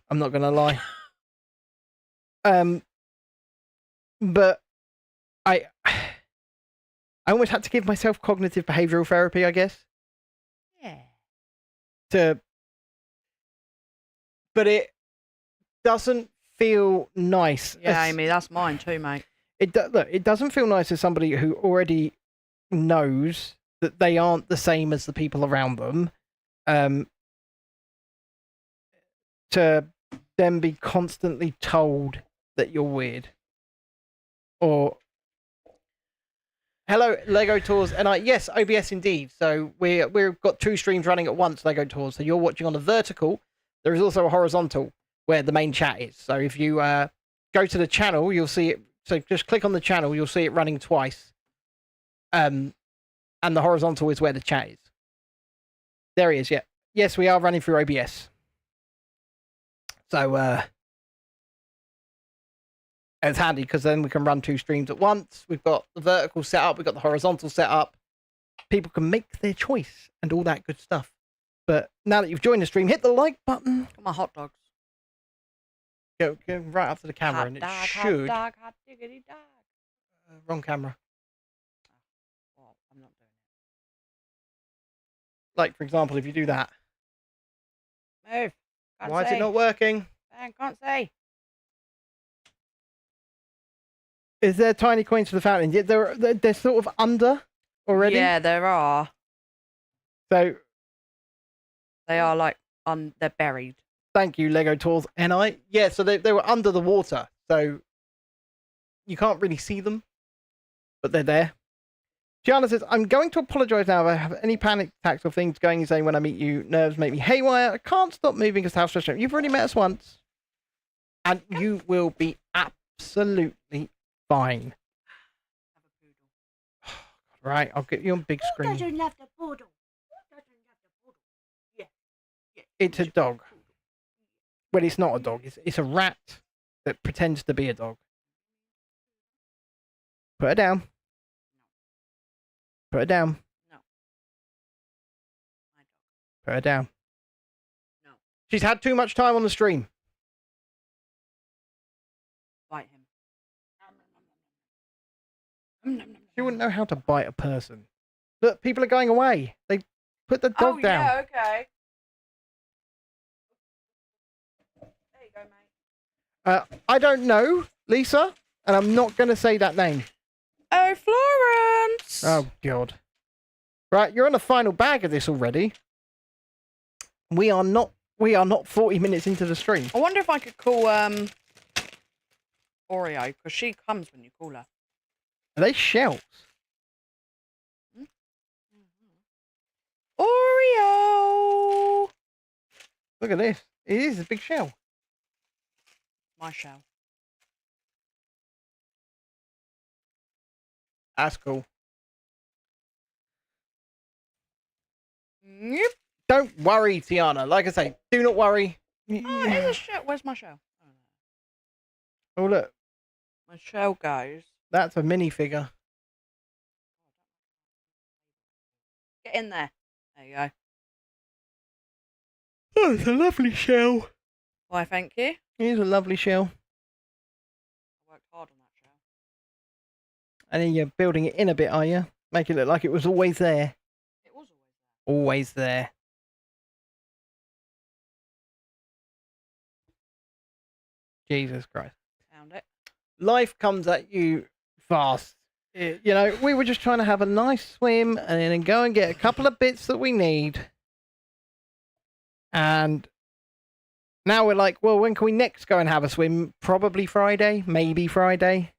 I'm not gonna lie. But I almost had to give myself cognitive behavioral therapy, I guess. Yeah. But it doesn't feel nice. Yeah, Amy, that's mine too, mate. Look, it doesn't feel nice as somebody who already knows that they aren't the same as the people around them. To then be constantly told that you're weird. Or hello, Lego Tours, and yes, OBS indeed. So we've got 2 streams running at once, Lego Tours. So you're watching on the vertical. There is also a horizontal where the main chat is. So if you go to the channel, you'll see it. So just click on the channel, you'll see it running twice. And the horizontal is where the chat is. There he is. Yeah. Yes, we are running through OBS. So it's handy because then we can run 2 streams at once. We've got the vertical set up. We've got the horizontal set up. People can make their choice and all that good stuff. But now that you've joined the stream, hit the like button. Got my hot dogs. Go right up to the camera, and it should. Hot dog, hot diggity dog. Wrong camera. Well, I'm not doing Like, for example, if you do that. it. Move. Can't Why is see. it not working? I can't see. Is there tiny coins for the fountain? Yeah, they're sort of under already. Yeah, there are. So They are like they're buried. thank you, Lego Tours NI. Yeah, so they were under the water, so you can't really see them, but they're there. Gianna says, I'm going to apologise now if I have any panic attacks or things going insane when I meet you. Nerves make me haywire. I can't stop moving because how frustrating. You've already met us once. And you will be absolutely fine. Right, I'll get you on big screen. Doesn't love the poodle. Doesn't love the poodle. Yeah. It's a dog. Well, it's not a dog. It's a rat that pretends to be a dog. Put her down. Put her down. No. My dog. Put her down. No. She's had too much time on the stream. Bite him. She wouldn't know how to bite a person. Look, people are going away. They put the dog down. Yeah, okay. There you go, mate. I don't know, Lisa, and I'm not going to say that name. Oh, Florence. Oh, God. Right, you're on the final bag of this already. We are not 40 minutes into the stream. I wonder if I could call Oreo, because she comes when you call her. Are they shells? Oreo! Look at this. It is a big shell. My shell. That's cool. Yep. Don't worry, Tiana. Like I say, do not worry. Oh, it is a shell. Where's my shell? Oh, look. My shell goes. That's a minifigure. Get in there. There you go. Oh, it's a lovely shell. Why, thank you. It is a lovely shell. I worked hard on that shell. And then you're building it in a bit, are you? Make it look like it was always there. It was Always there. Jesus Christ. found it. Life comes at you fast. You know, we were just trying to have a nice swim and then go and get a couple of bits that we need. And now we're like, well, when can we next go and have a swim? Probably Friday, maybe Friday.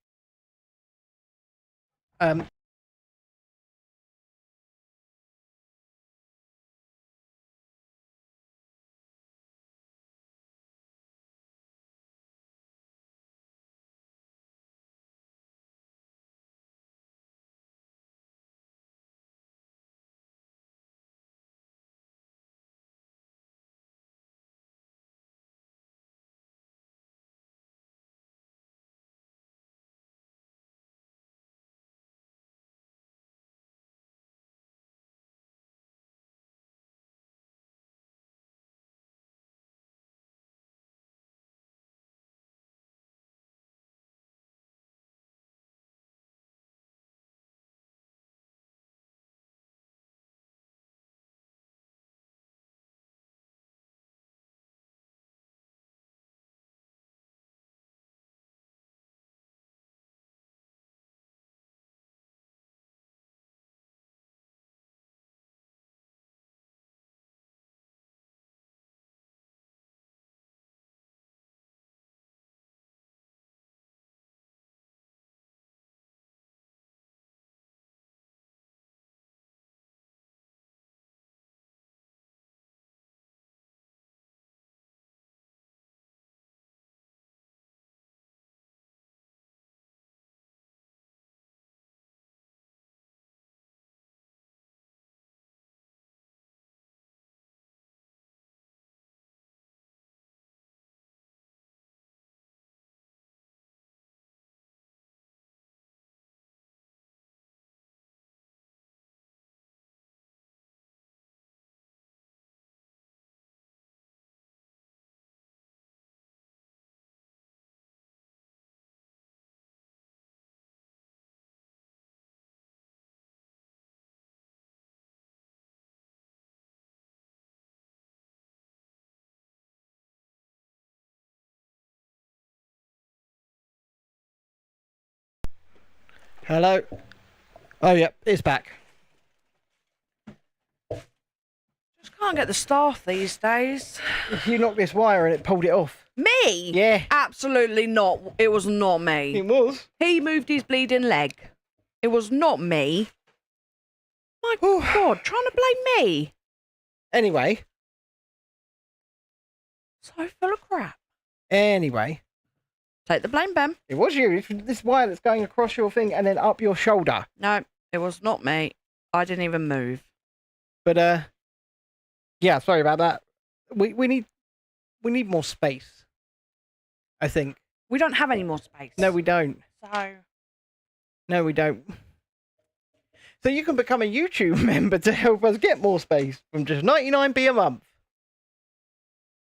Hello. Oh, yeah, it's back. Just can't get the staff these days. You knocked this wire and it pulled it off. Me? Yeah. Absolutely not. It was not me. It was. He moved his bleeding leg. It was not me. My God, trying to blame me. Anyway. So full of crap. Anyway. Take the blame, Ben. It was you. It's this wire that's going across your thing and then up your shoulder. No, it was not me. I didn't even move. But, yeah, sorry about that. We need more space, I think. We don't have any more space. No, we don't. So... No, we don't. So you can become a YouTube member to help us get more space from just 99p a month.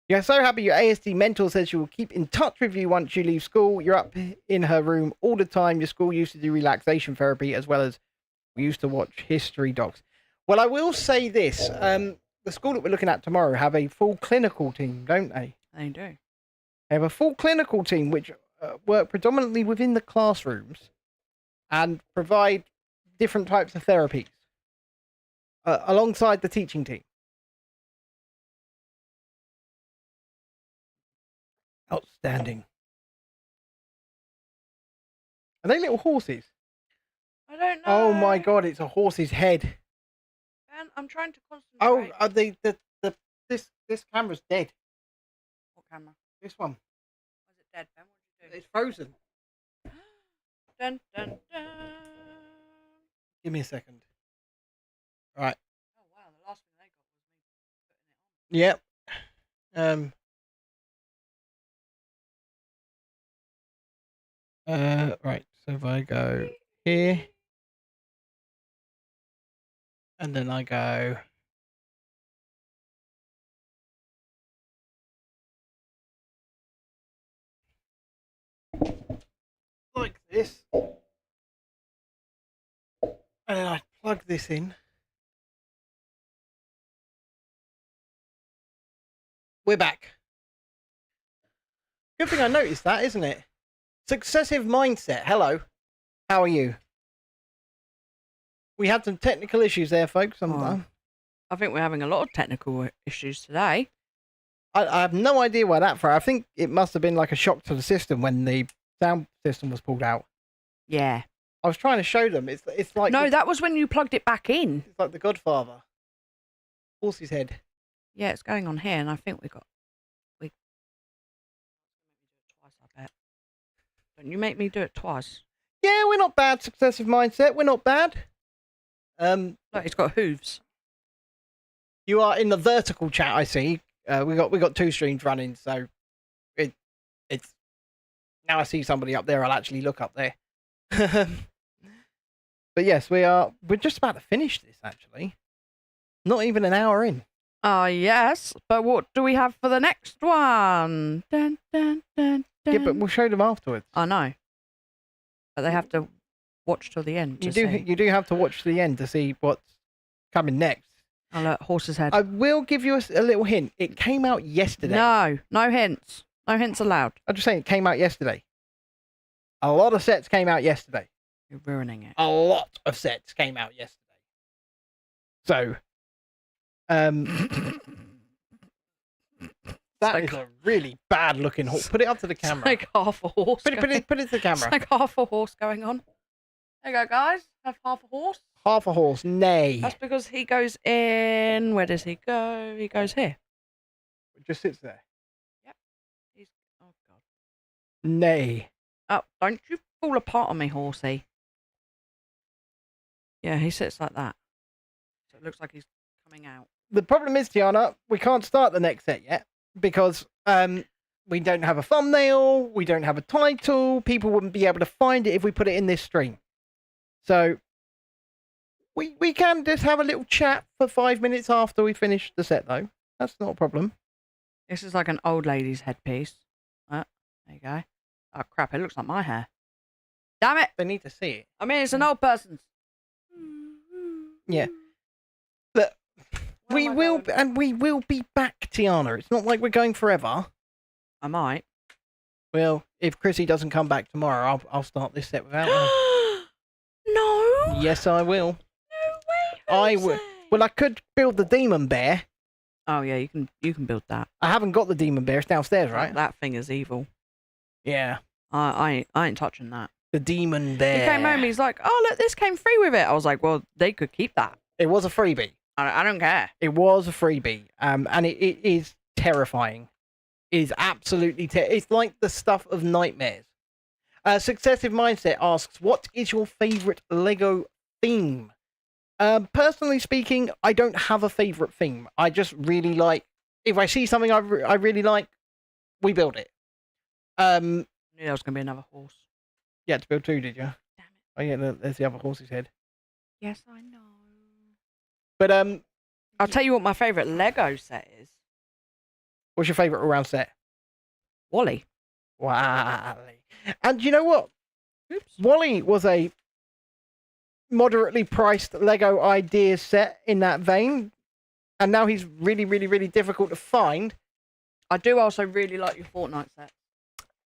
You're so happy your ASD mentor says she will keep in touch with you once you leave school. You're up in her room all the time. Your school used to do relaxation therapy as well as we used to watch history docs. Well, I will say this. The school that we're looking at tomorrow have a full clinical team, don't they? They do. They have a full clinical team which work predominantly within the classrooms and provide different types of therapies alongside the teaching team. Outstanding. Are they little horses? I don't know. Oh my God, it's a horse's head. Ben, I'm trying to Oh, concentrate. this camera's dead. What camera? This one. Was it dead, Ben? What did you do? It's frozen. Dun, dun, dun. Give me a second. All right. Oh, wow. The last thing they got was me putting it on. Yep. Right. So if I go here, and then I go like this, and then I plug this in. We're back. Good thing I noticed that, isn't it? Successive mindset. Hello. How are you? We had some technical issues there, folks. I think we're having a lot of technical issues today. I have no idea why that for. I think it must have been like a shock to the system when the sound system was pulled out. Yeah. I was trying to show them. It's like No, that was when you plugged it back in. it's like the Godfather. Horse's head. Yeah, it's going on here, and I think we twice, I bet. Don't you make me do it twice? Yeah, we're not bad. Successive mindset. We're not bad. Look, it's got hooves. You are in the vertical chat. I see. We got two streams running, so it's now I see somebody up there. I'll actually look up there. But yes, we're just about to finish this. Actually, not even an hour in. Yes, but what do we have for the next one? Dun, dun, dun, dun. Yeah, but we'll show them afterwards. I know. But they have to watch till the end. You do have to watch to the end to see what's coming next. Oh, look, horse's head. I will give you a little hint. It came out yesterday. No hints. No hints allowed. I'm just saying it came out yesterday. A lot of sets came out yesterday. You're ruining it. A lot of sets came out yesterday. So, that is a really bad looking horse. Put it up to the camera. It's like half a horse. Put it to the It's camera. like half a horse going on. There you go, guys. Have half a horse. Half a horse, nay. That's because he goes in. Where does he go? He goes here. It just sits there. He's. Oh God. Nay. Oh, don't you fall apart on me, horsey. Yeah, he sits like that. So it looks like he's coming out. The problem is, Tiana, we can't start the next set yet because we don't have a thumbnail, we don't have a title, people wouldn't be able to find it if we put it in this stream. So we can just have a little chat for 5 minutes after we finish the set, though. That's not a problem. This is like an old lady's headpiece. There you go. Oh crap! It looks like my hair. Damn it! They need to see it. I mean, it's an old person's. Yeah. But Where we am I will, going? and we will be back, Tiana. It's not like we're going forever. I might. Well, if Chrissy doesn't come back tomorrow, I'll start this set without her. Yes, I will. No way. I would. Jose. Well, I could build the demon bear. Oh yeah, you can build that. I haven't got the demon bear. It's downstairs, right? That thing is evil. Yeah. I ain't touching that. The demon bear. He came home. He's like, "Oh look, this came free with it." I was like, "Well, they could keep that. It was a freebie. I don't care." It was a freebie. And it is terrifying. It is absolutely it's like the stuff of nightmares. Successive Mindset asks, what is your favourite Lego theme? Personally speaking, I don't have a favourite theme. I just really like, if I see something I really like, we build it. I knew there was gonna be another horse. You had to build two, did you? Damn it. Oh yeah, there's the other horse's head. Yes, I know. But I'll tell you what my favourite Lego set is. what's your favourite all-round set? Wally. Wally. And you know what? Oops. Wally was a moderately priced Lego ideas set in that vein, and now he's really, really, really difficult to find. I do also really like your Fortnite set.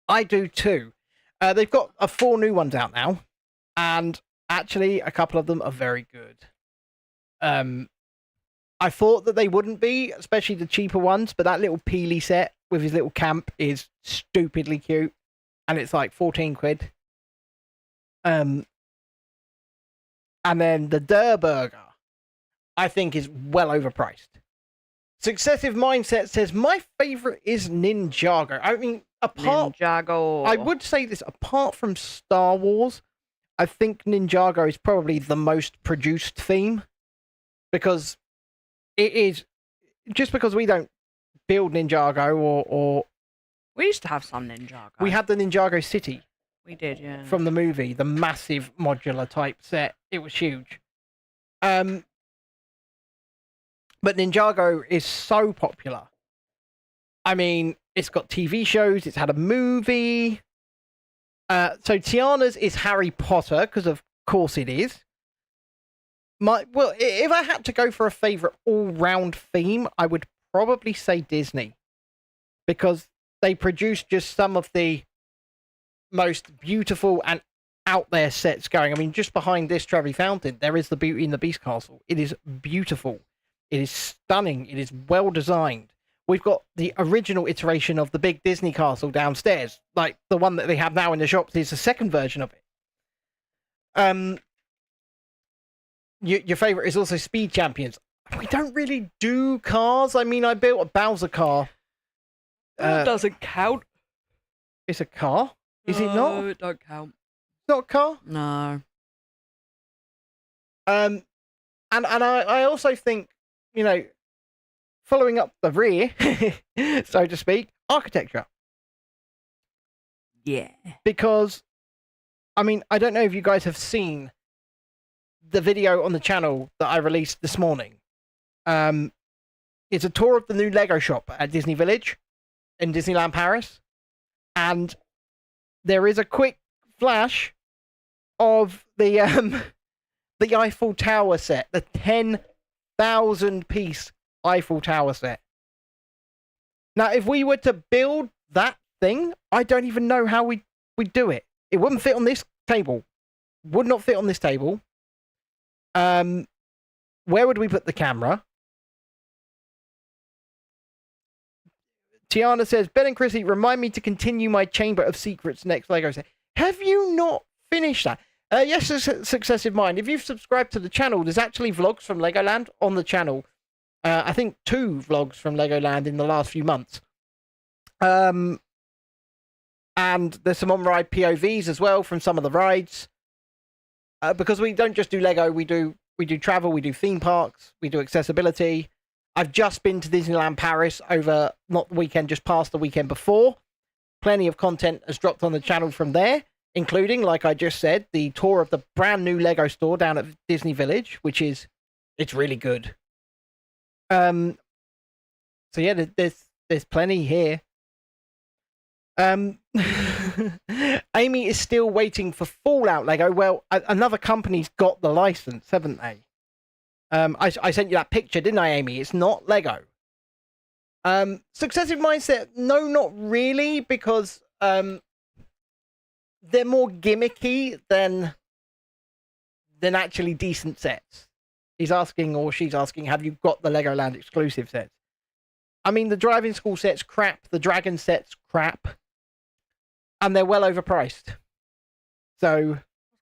I do too. They've got 4 new ones out now, and actually a couple of them are very good. I thought that they wouldn't be, especially the cheaper ones, but that little Peely set with his little camp is stupidly cute, and it's like 14 quid. And then the Durr Burger, I think, is well overpriced. Successive Mindset says, my favourite is Ninjago. I mean, Ninjago. I would say this, apart from Star Wars, I think Ninjago is probably the most produced theme, because it is, just because we don't build Ninjago or We used to have some Ninjago. we had the Ninjago City We did, yeah. from the movie, the massive modular type set. It was huge. But Ninjago is so popular. I mean, it's got TV shows, it's had a movie. So Tiana's is Harry Potter, because of course it is. Well, if I had to go for a favourite all-round theme, I would probably say Disney. Because they produce just some of the most beautiful and out there sets going. I mean, just behind this Trevi Fountain, there is the Beauty and the Beast castle. It is beautiful. It is stunning. It is well designed. We've got the original iteration of the big Disney castle downstairs. Like, the one that they have now in the shops is the second version of it. Your favourite is also Speed Champions. We don't really do cars. I mean, I built a Bowser car. That doesn't count. It's a car? Is it not? No, it don't count. It's not a car? No. And I also think, you know, following up the rear, so to speak, architecture. Yeah. Because, I mean, I don't know if you guys have seen the video on the channel that I released this morning. It's a tour of the new Lego shop at Disney Village in Disneyland Paris. And there is a quick flash of the Eiffel Tower set, the 10,000 piece Eiffel Tower set. Now, if we were to build that thing, I don't even know how we'd do it. It wouldn't fit on this table. Would not fit on this table. Where would we put the camera? Tiana says, Ben and Chrissy, remind me to continue my Chamber of Secrets next Lego set. Have you not finished that? Yes, Successive Mind. If you've subscribed to the channel, there's actually vlogs from Legoland on the channel. I think 2 vlogs from Legoland in the last few months. And there's some on-ride POVs as well from some of the rides. Because we don't just do Lego, we do travel, we do theme parks, we do accessibility. I've just been to Disneyland Paris over, not the weekend, just past the weekend before. Plenty of content has dropped on the channel from there, including, like I just said, the tour of the brand new Lego store down at Disney Village, it's really good. So yeah, there's plenty here. Amy is still waiting for Fallout Lego. Well, another company's got the license, haven't they? I sent you that picture, didn't I, Amy? It's not Lego. Successive Mindset, no, not really, because they're more gimmicky than than actually decent sets. He's asking, or she's asking, have you got the Legoland exclusive sets? I mean, the driving school set's crap, the dragon set's crap, and they're well overpriced. So, I was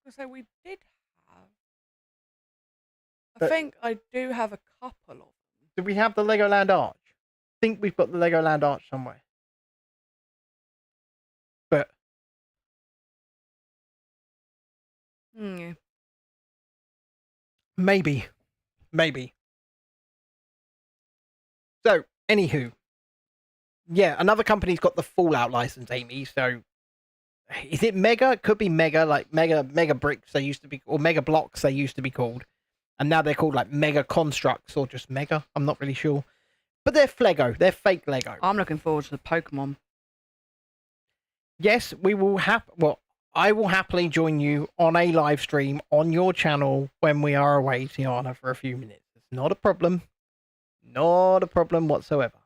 gonna say we did have. I But- think I do have a couple of them. do we have the Legoland Arch? I think we've got the Legoland Arch somewhere. But Yeah. maybe. So, anywho. Yeah, another company's got the Fallout license, Amy. So, is it Mega? It could be Mega, like Mega Bricks they used to be, or Mega Blocks they used to be called. And now they're called like Mega Constructs or just Mega. I'm not really sure. But they're Flego. They're fake Lego. I'm looking forward to the Pokemon. Yes, we will I will happily join you on a live stream on your channel when we are away, Tiana, for a few minutes. It's not a problem. Not a problem whatsoever.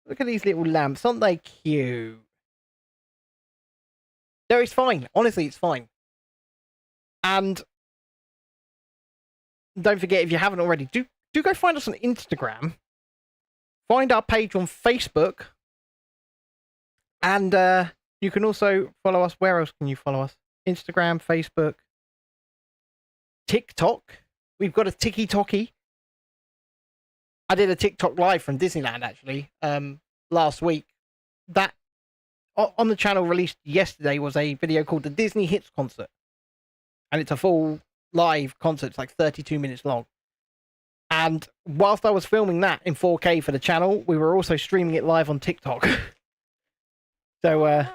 Look at these little lamps. Aren't they cute? No, it's fine. Honestly, it's fine. And don't forget, if you haven't already, do go find us on Instagram. Find our page on Facebook. And you can also follow us. Where else can you follow us? Instagram, Facebook, TikTok. We've got a Tiki-Toki. I did a TikTok live from Disneyland, actually, last week. That, on the channel released yesterday, was a video called the Disney Hits Concert. And it's a full live concert. It's like 32 minutes long. And whilst I was filming that in 4K for the channel, we were also streaming it live on TikTok. So,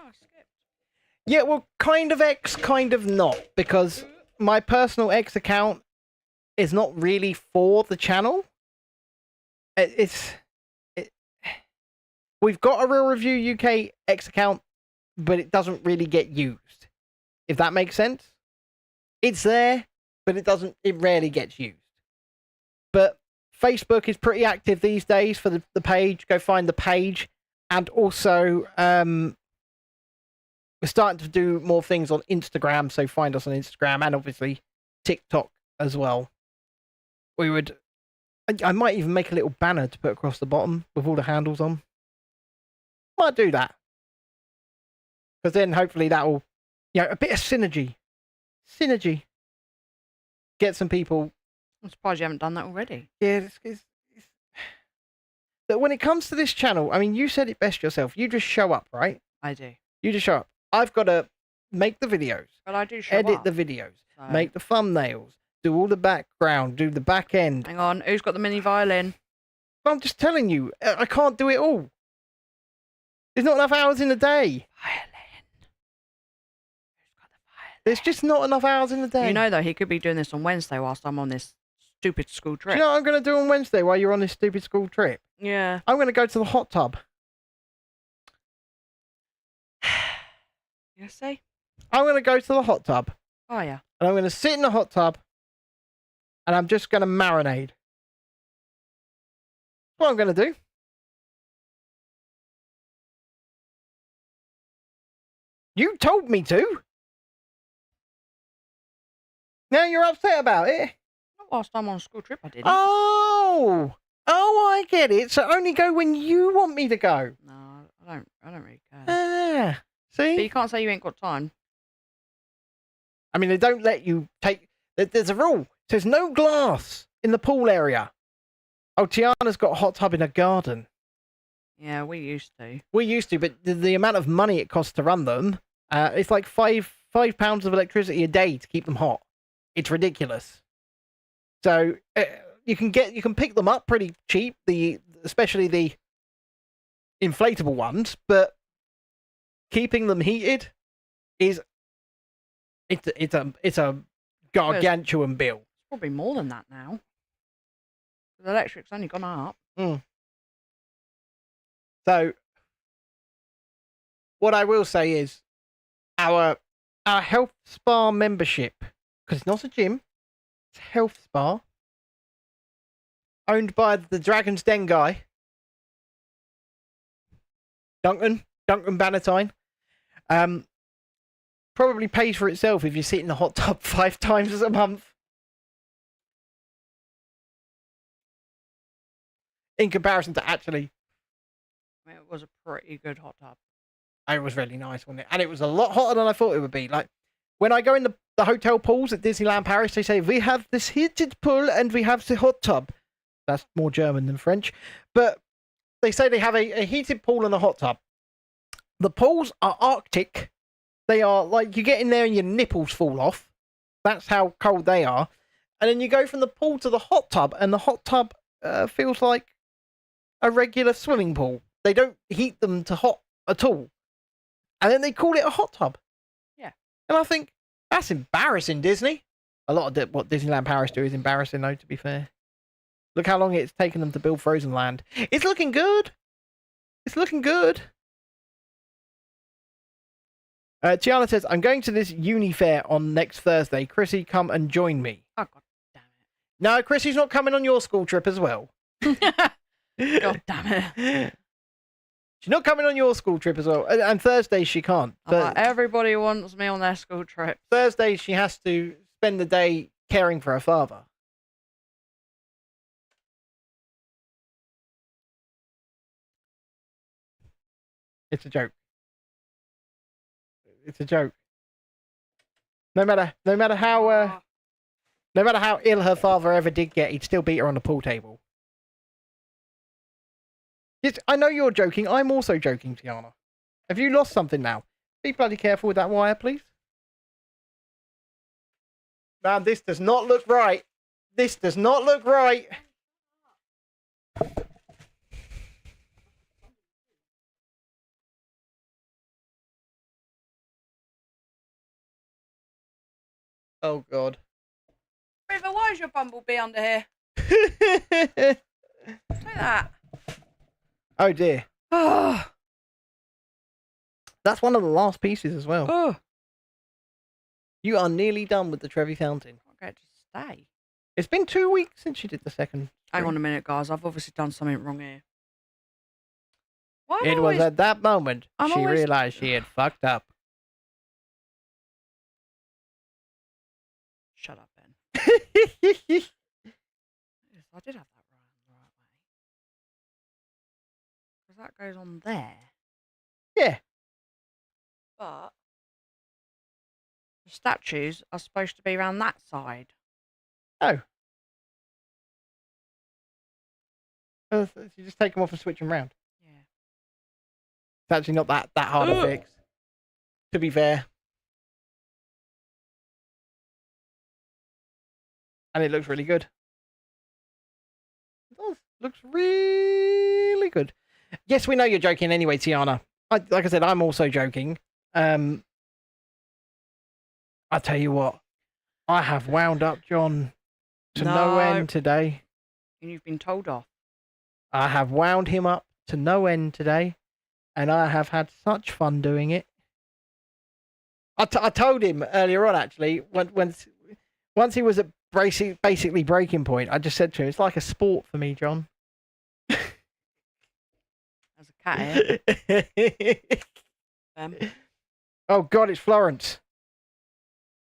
yeah, well, kind of X, kind of not. Because my personal X account is not really for the channel. We've got a Real Review UK X account, but it doesn't really get used. If that makes sense. It's there, but it rarely gets used. But Facebook is pretty active these days for the page. Go find the page. And also, we're starting to do more things on Instagram, so find us on Instagram and obviously TikTok as well. I might even make a little banner to put across the bottom with all the handles on. Might do that. Because then hopefully that will, a bit of synergy. Get some people. I'm surprised you haven't done that already. Yeah, but when it comes to this channel, I mean, you said it best yourself. You just show up, right? I do. You just show up. I've got to make the videos, But I do show edit up. the videos, So- make the thumbnails, do all the background, do the back end. Hang on, who's got the mini violin? I'm just telling you, I can't do it all. There's not enough hours in the day. Violin. Who's got the violin? There's just not enough hours in the day. You know, though, he could be doing this on Wednesday whilst I'm on this stupid school Do trip. you know what I'm going to do on Wednesday while you're on this stupid school trip? Yeah. I'm going to go to the hot tub. You see? I'm going to go to the hot tub. Oh, yeah. And I'm going to sit in the hot tub. And I'm just going to marinade. What I'm going to do. You told me to. Now you're upset about it. Not whilst I'm on a school trip, I didn't. Oh, I get it. So only go when you want me to go. No, I don't really care. Ah, But see? you can't say you ain't got time. I mean, they don't let you take. There's a rule. It says no glass in the pool area. Oh, Tiana's got a hot tub in her garden. Yeah, we used to. We used to, but the amount of money it costs to run them, it's like £5 of electricity a day to keep them hot. It's ridiculous. So you can pick them up pretty cheap, especially the inflatable ones, but keeping them heated it's a gargantuan bill. It's probably more than that now. The electric's only gone up. So what I will say is our health spa membership, because it's not a gym, it's a health spa, owned by the Dragon's Den guy, Duncan Bannatyne. probably pays for itself if you sit in the hot tub 5 times a month. In comparison to actually, I mean, it was a pretty good hot tub. it was really nice, wasn't it? And it was a lot hotter than I thought it would be. Like, when I go in the hotel pools at Disneyland Paris, they say, we have this heated pool and we have the hot tub. That's more German than French. But they say they have a heated pool and a hot tub. The pools are Arctic. They are like, you get in there and your nipples fall off. That's how cold they are. And then you go from the pool to the hot tub, and the hot tub feels like a regular swimming pool. They don't heat them to hot at all. And then they call it a hot tub. Yeah. And I think, that's embarrassing, Disney. A lot of what Disneyland Paris do is embarrassing, though, to be fair. Look how long it's taken them to build Frozen Land. It's looking good. It's looking good. Tiana says, I'm going to this uni fair on next Thursday. Chrissy, come and join me. Oh, God damn No, Chrissy's not coming on your school trip as well. it. God damn it. She's not coming on your school trip as well. And Thursday she can't. Everybody wants me on their school trip. Thursday she has to spend the day caring for her father. It's a joke. It's a joke. No matter how ill her father ever did get, he'd still beat her on the pool table. Yes, I know you're joking. I'm also joking, Tiana. Have you lost something now? Be bloody careful with that wire, please. Man, this does not look right. This does not look right. Oh, God. River, why is your bumblebee under here? Take that. Oh, dear. Oh. That's one of the last pieces as well. Oh. You are nearly done with the Trevi Fountain. I get to stay. It's been 2 weeks since you did the second. Hang on a minute, guys. I've obviously done something wrong here. Why am I It was always... at that moment I'm she always- realised she had fucked up. Shut up, Ben. Yes, I did have that right the right way. Because that goes on there. Yeah. But the statues are supposed to be around that side. Oh. You just take them off and switch them around. Yeah. It's actually not that hard to fix. To be fair. And it looks really good. It does. Looks really good. Yes, we know you're joking anyway, Tiana. Like I said, I'm also joking. I'll tell you what. I have wound up John to no end today. And you've been told off. I have wound him up to no end today. And I have had such fun doing it. I told him earlier on, actually, once he was at basically breaking point, I just said to him, it's like a sport for me, John. There's a cat here. Oh, God, it's Florence.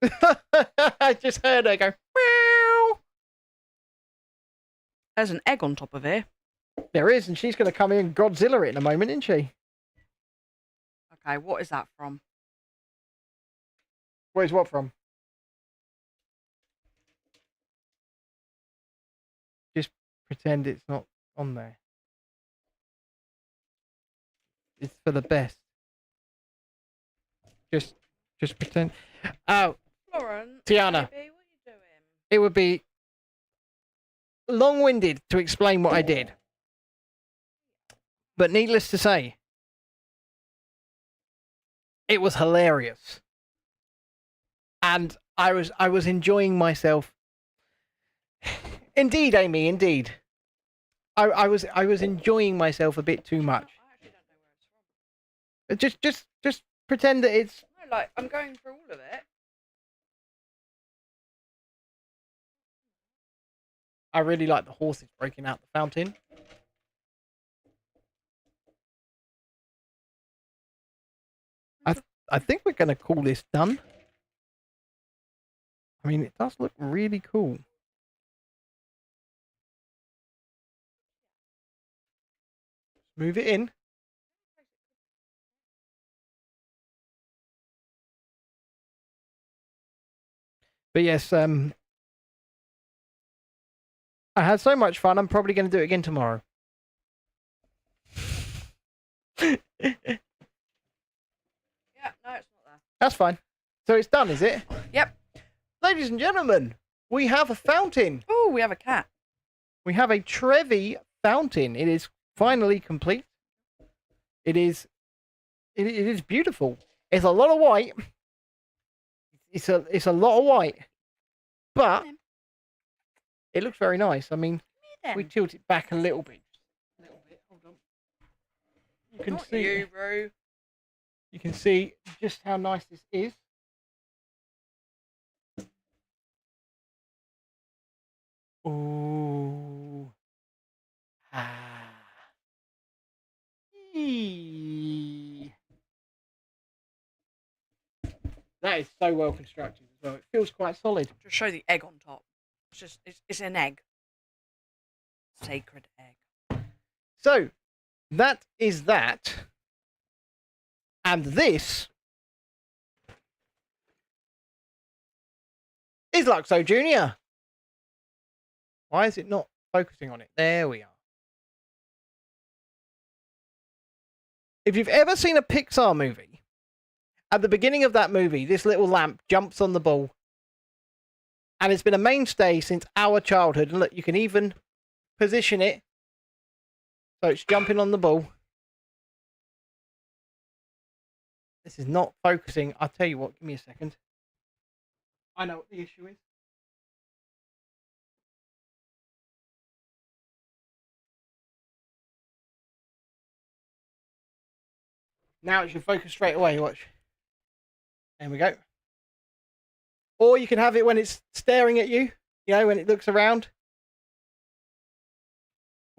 I just heard her go, meow. There's an egg on top of here. There is, and she's going to come in and Godzilla it in a moment, isn't she? Okay, what is that from? Where's what from? Just pretend it's not on there. It's for the best. Just pretend. Oh, Florence, Tiana. baby, what are you doing? It would be long-winded to explain what I did. But needless to say, it was hilarious. And I was enjoying myself. Indeed, Amy, indeed. I was enjoying myself a bit too much. I actually don't know where it's from. Just pretend that it's No, like, I'm going through all of it. I really like the horses breaking out the fountain. I think we're going to call this done. I mean, it does look really cool. Move it in. But yes, I had so much fun. I'm probably going to do it again tomorrow. Yeah, no, it's not there. That's fine. So it's done, is it? Yep. Ladies and gentlemen, we have a fountain. Oh, we have a cat. We have a Trevi Fountain. It is finally complete. It is beautiful. It's a lot of white. It's a lot of white, but it looks very nice. I mean, we tilt it back a little bit. Hold on. You can Not see. you, bro. You can see just how nice this is. Ooh. Ah. Eee. That is so well constructed as well. It feels quite solid. Just show the egg on top. It's an egg. Sacred egg. So, that is that. And this is Luxo Jr. Why is it not focusing on it? There we are. If you've ever seen a Pixar movie, at the beginning of that movie, this little lamp jumps on the ball. And it's been a mainstay since our childhood. And look, you can even position it so it's jumping on the ball. This is not focusing. I'll tell you what, give me a second. I know what the issue is. Now it should focus straight away, watch. There we go. Or you can have it when it's staring at you, you know, when it looks around.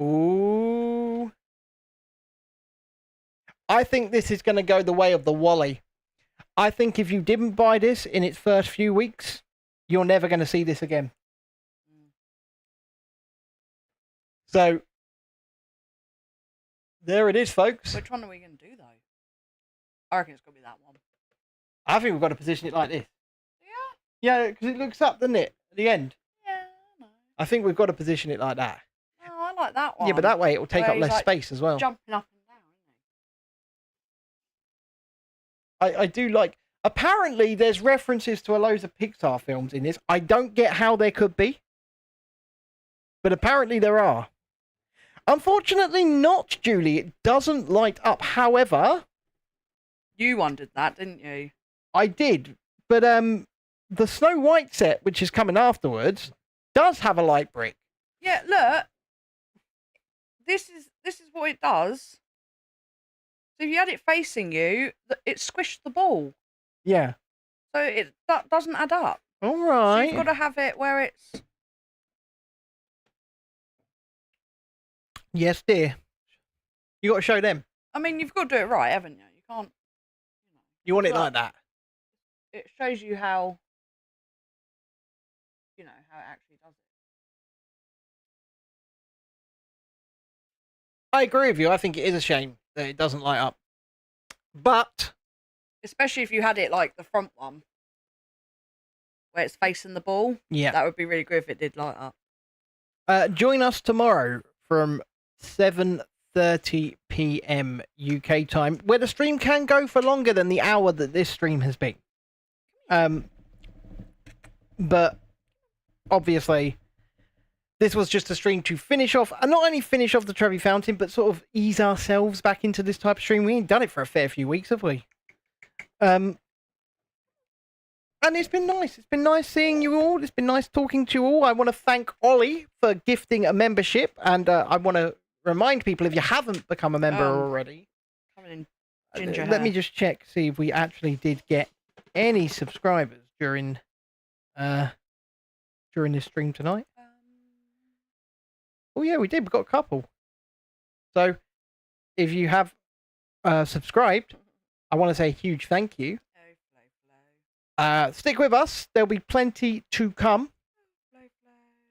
Ooh. I think this is going to go the way of the Wally. I think if you didn't buy this in its first few weeks, you're never going to see this again. So, there it is, folks. Which one are we going to do, though? I reckon it's going to be that one. I think we've got to position it like this. Yeah? Yeah, because it looks up, doesn't it, at the end? Yeah, I know. I think we've got to position it like that. Oh, I like that one. Yeah, but that way it will take Where up he's, less like, space as well. Jumping up and down, isn't I do like... Apparently, there's references to a loads of Pixar films in this. I don't get how there could be. But apparently there are. Unfortunately not, Julie. It doesn't light up. However... You wondered that, didn't you? I did. But the Snow White set, which is coming afterwards, does have a light brick. Yeah, look. This is what it does. So if you had it facing you, it squished the ball. Yeah. So that doesn't add up. All So right. you've got to have it where it's... Yes, dear. You got to show them. I mean, you've got to do it right, haven't you? You can't... You want it Well, like that. It shows you how... You know, how it actually does it. I agree with you. I think it is a shame that it doesn't light up. But... Especially if you had it like the front one, where it's facing the ball. Yeah. That would be really good if it did light up. Join us tomorrow from 7:30 p.m. UK time, where the stream can go for longer than the hour that this stream has been. But obviously, this was just a stream to finish off, and not only finish off the Trevi Fountain, but sort of ease ourselves back into this type of stream. We ain't done it for a fair few weeks, have we? And it's been nice. It's been nice seeing you all. It's been nice talking to you all. I want to thank Ollie for gifting a membership, and I want to remind people, if you haven't become a member already, Coming in ginger let me hair. just check, see if we actually did get any subscribers during this stream tonight. Oh yeah, we did. We got a couple. So if you have subscribed, I want to say a huge thank you. Stick with us. There'll be plenty to come.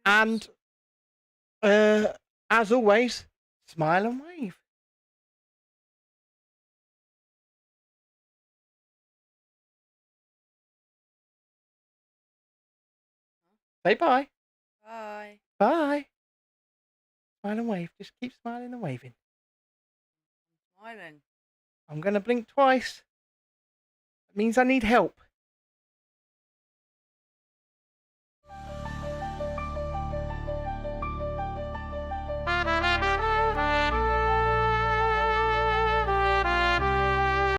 And as always, smile and wave. Say bye. Bye. Bye. Smile and wave. Just keep smiling and waving. Smiling. I'm going to blink twice. That means I need help.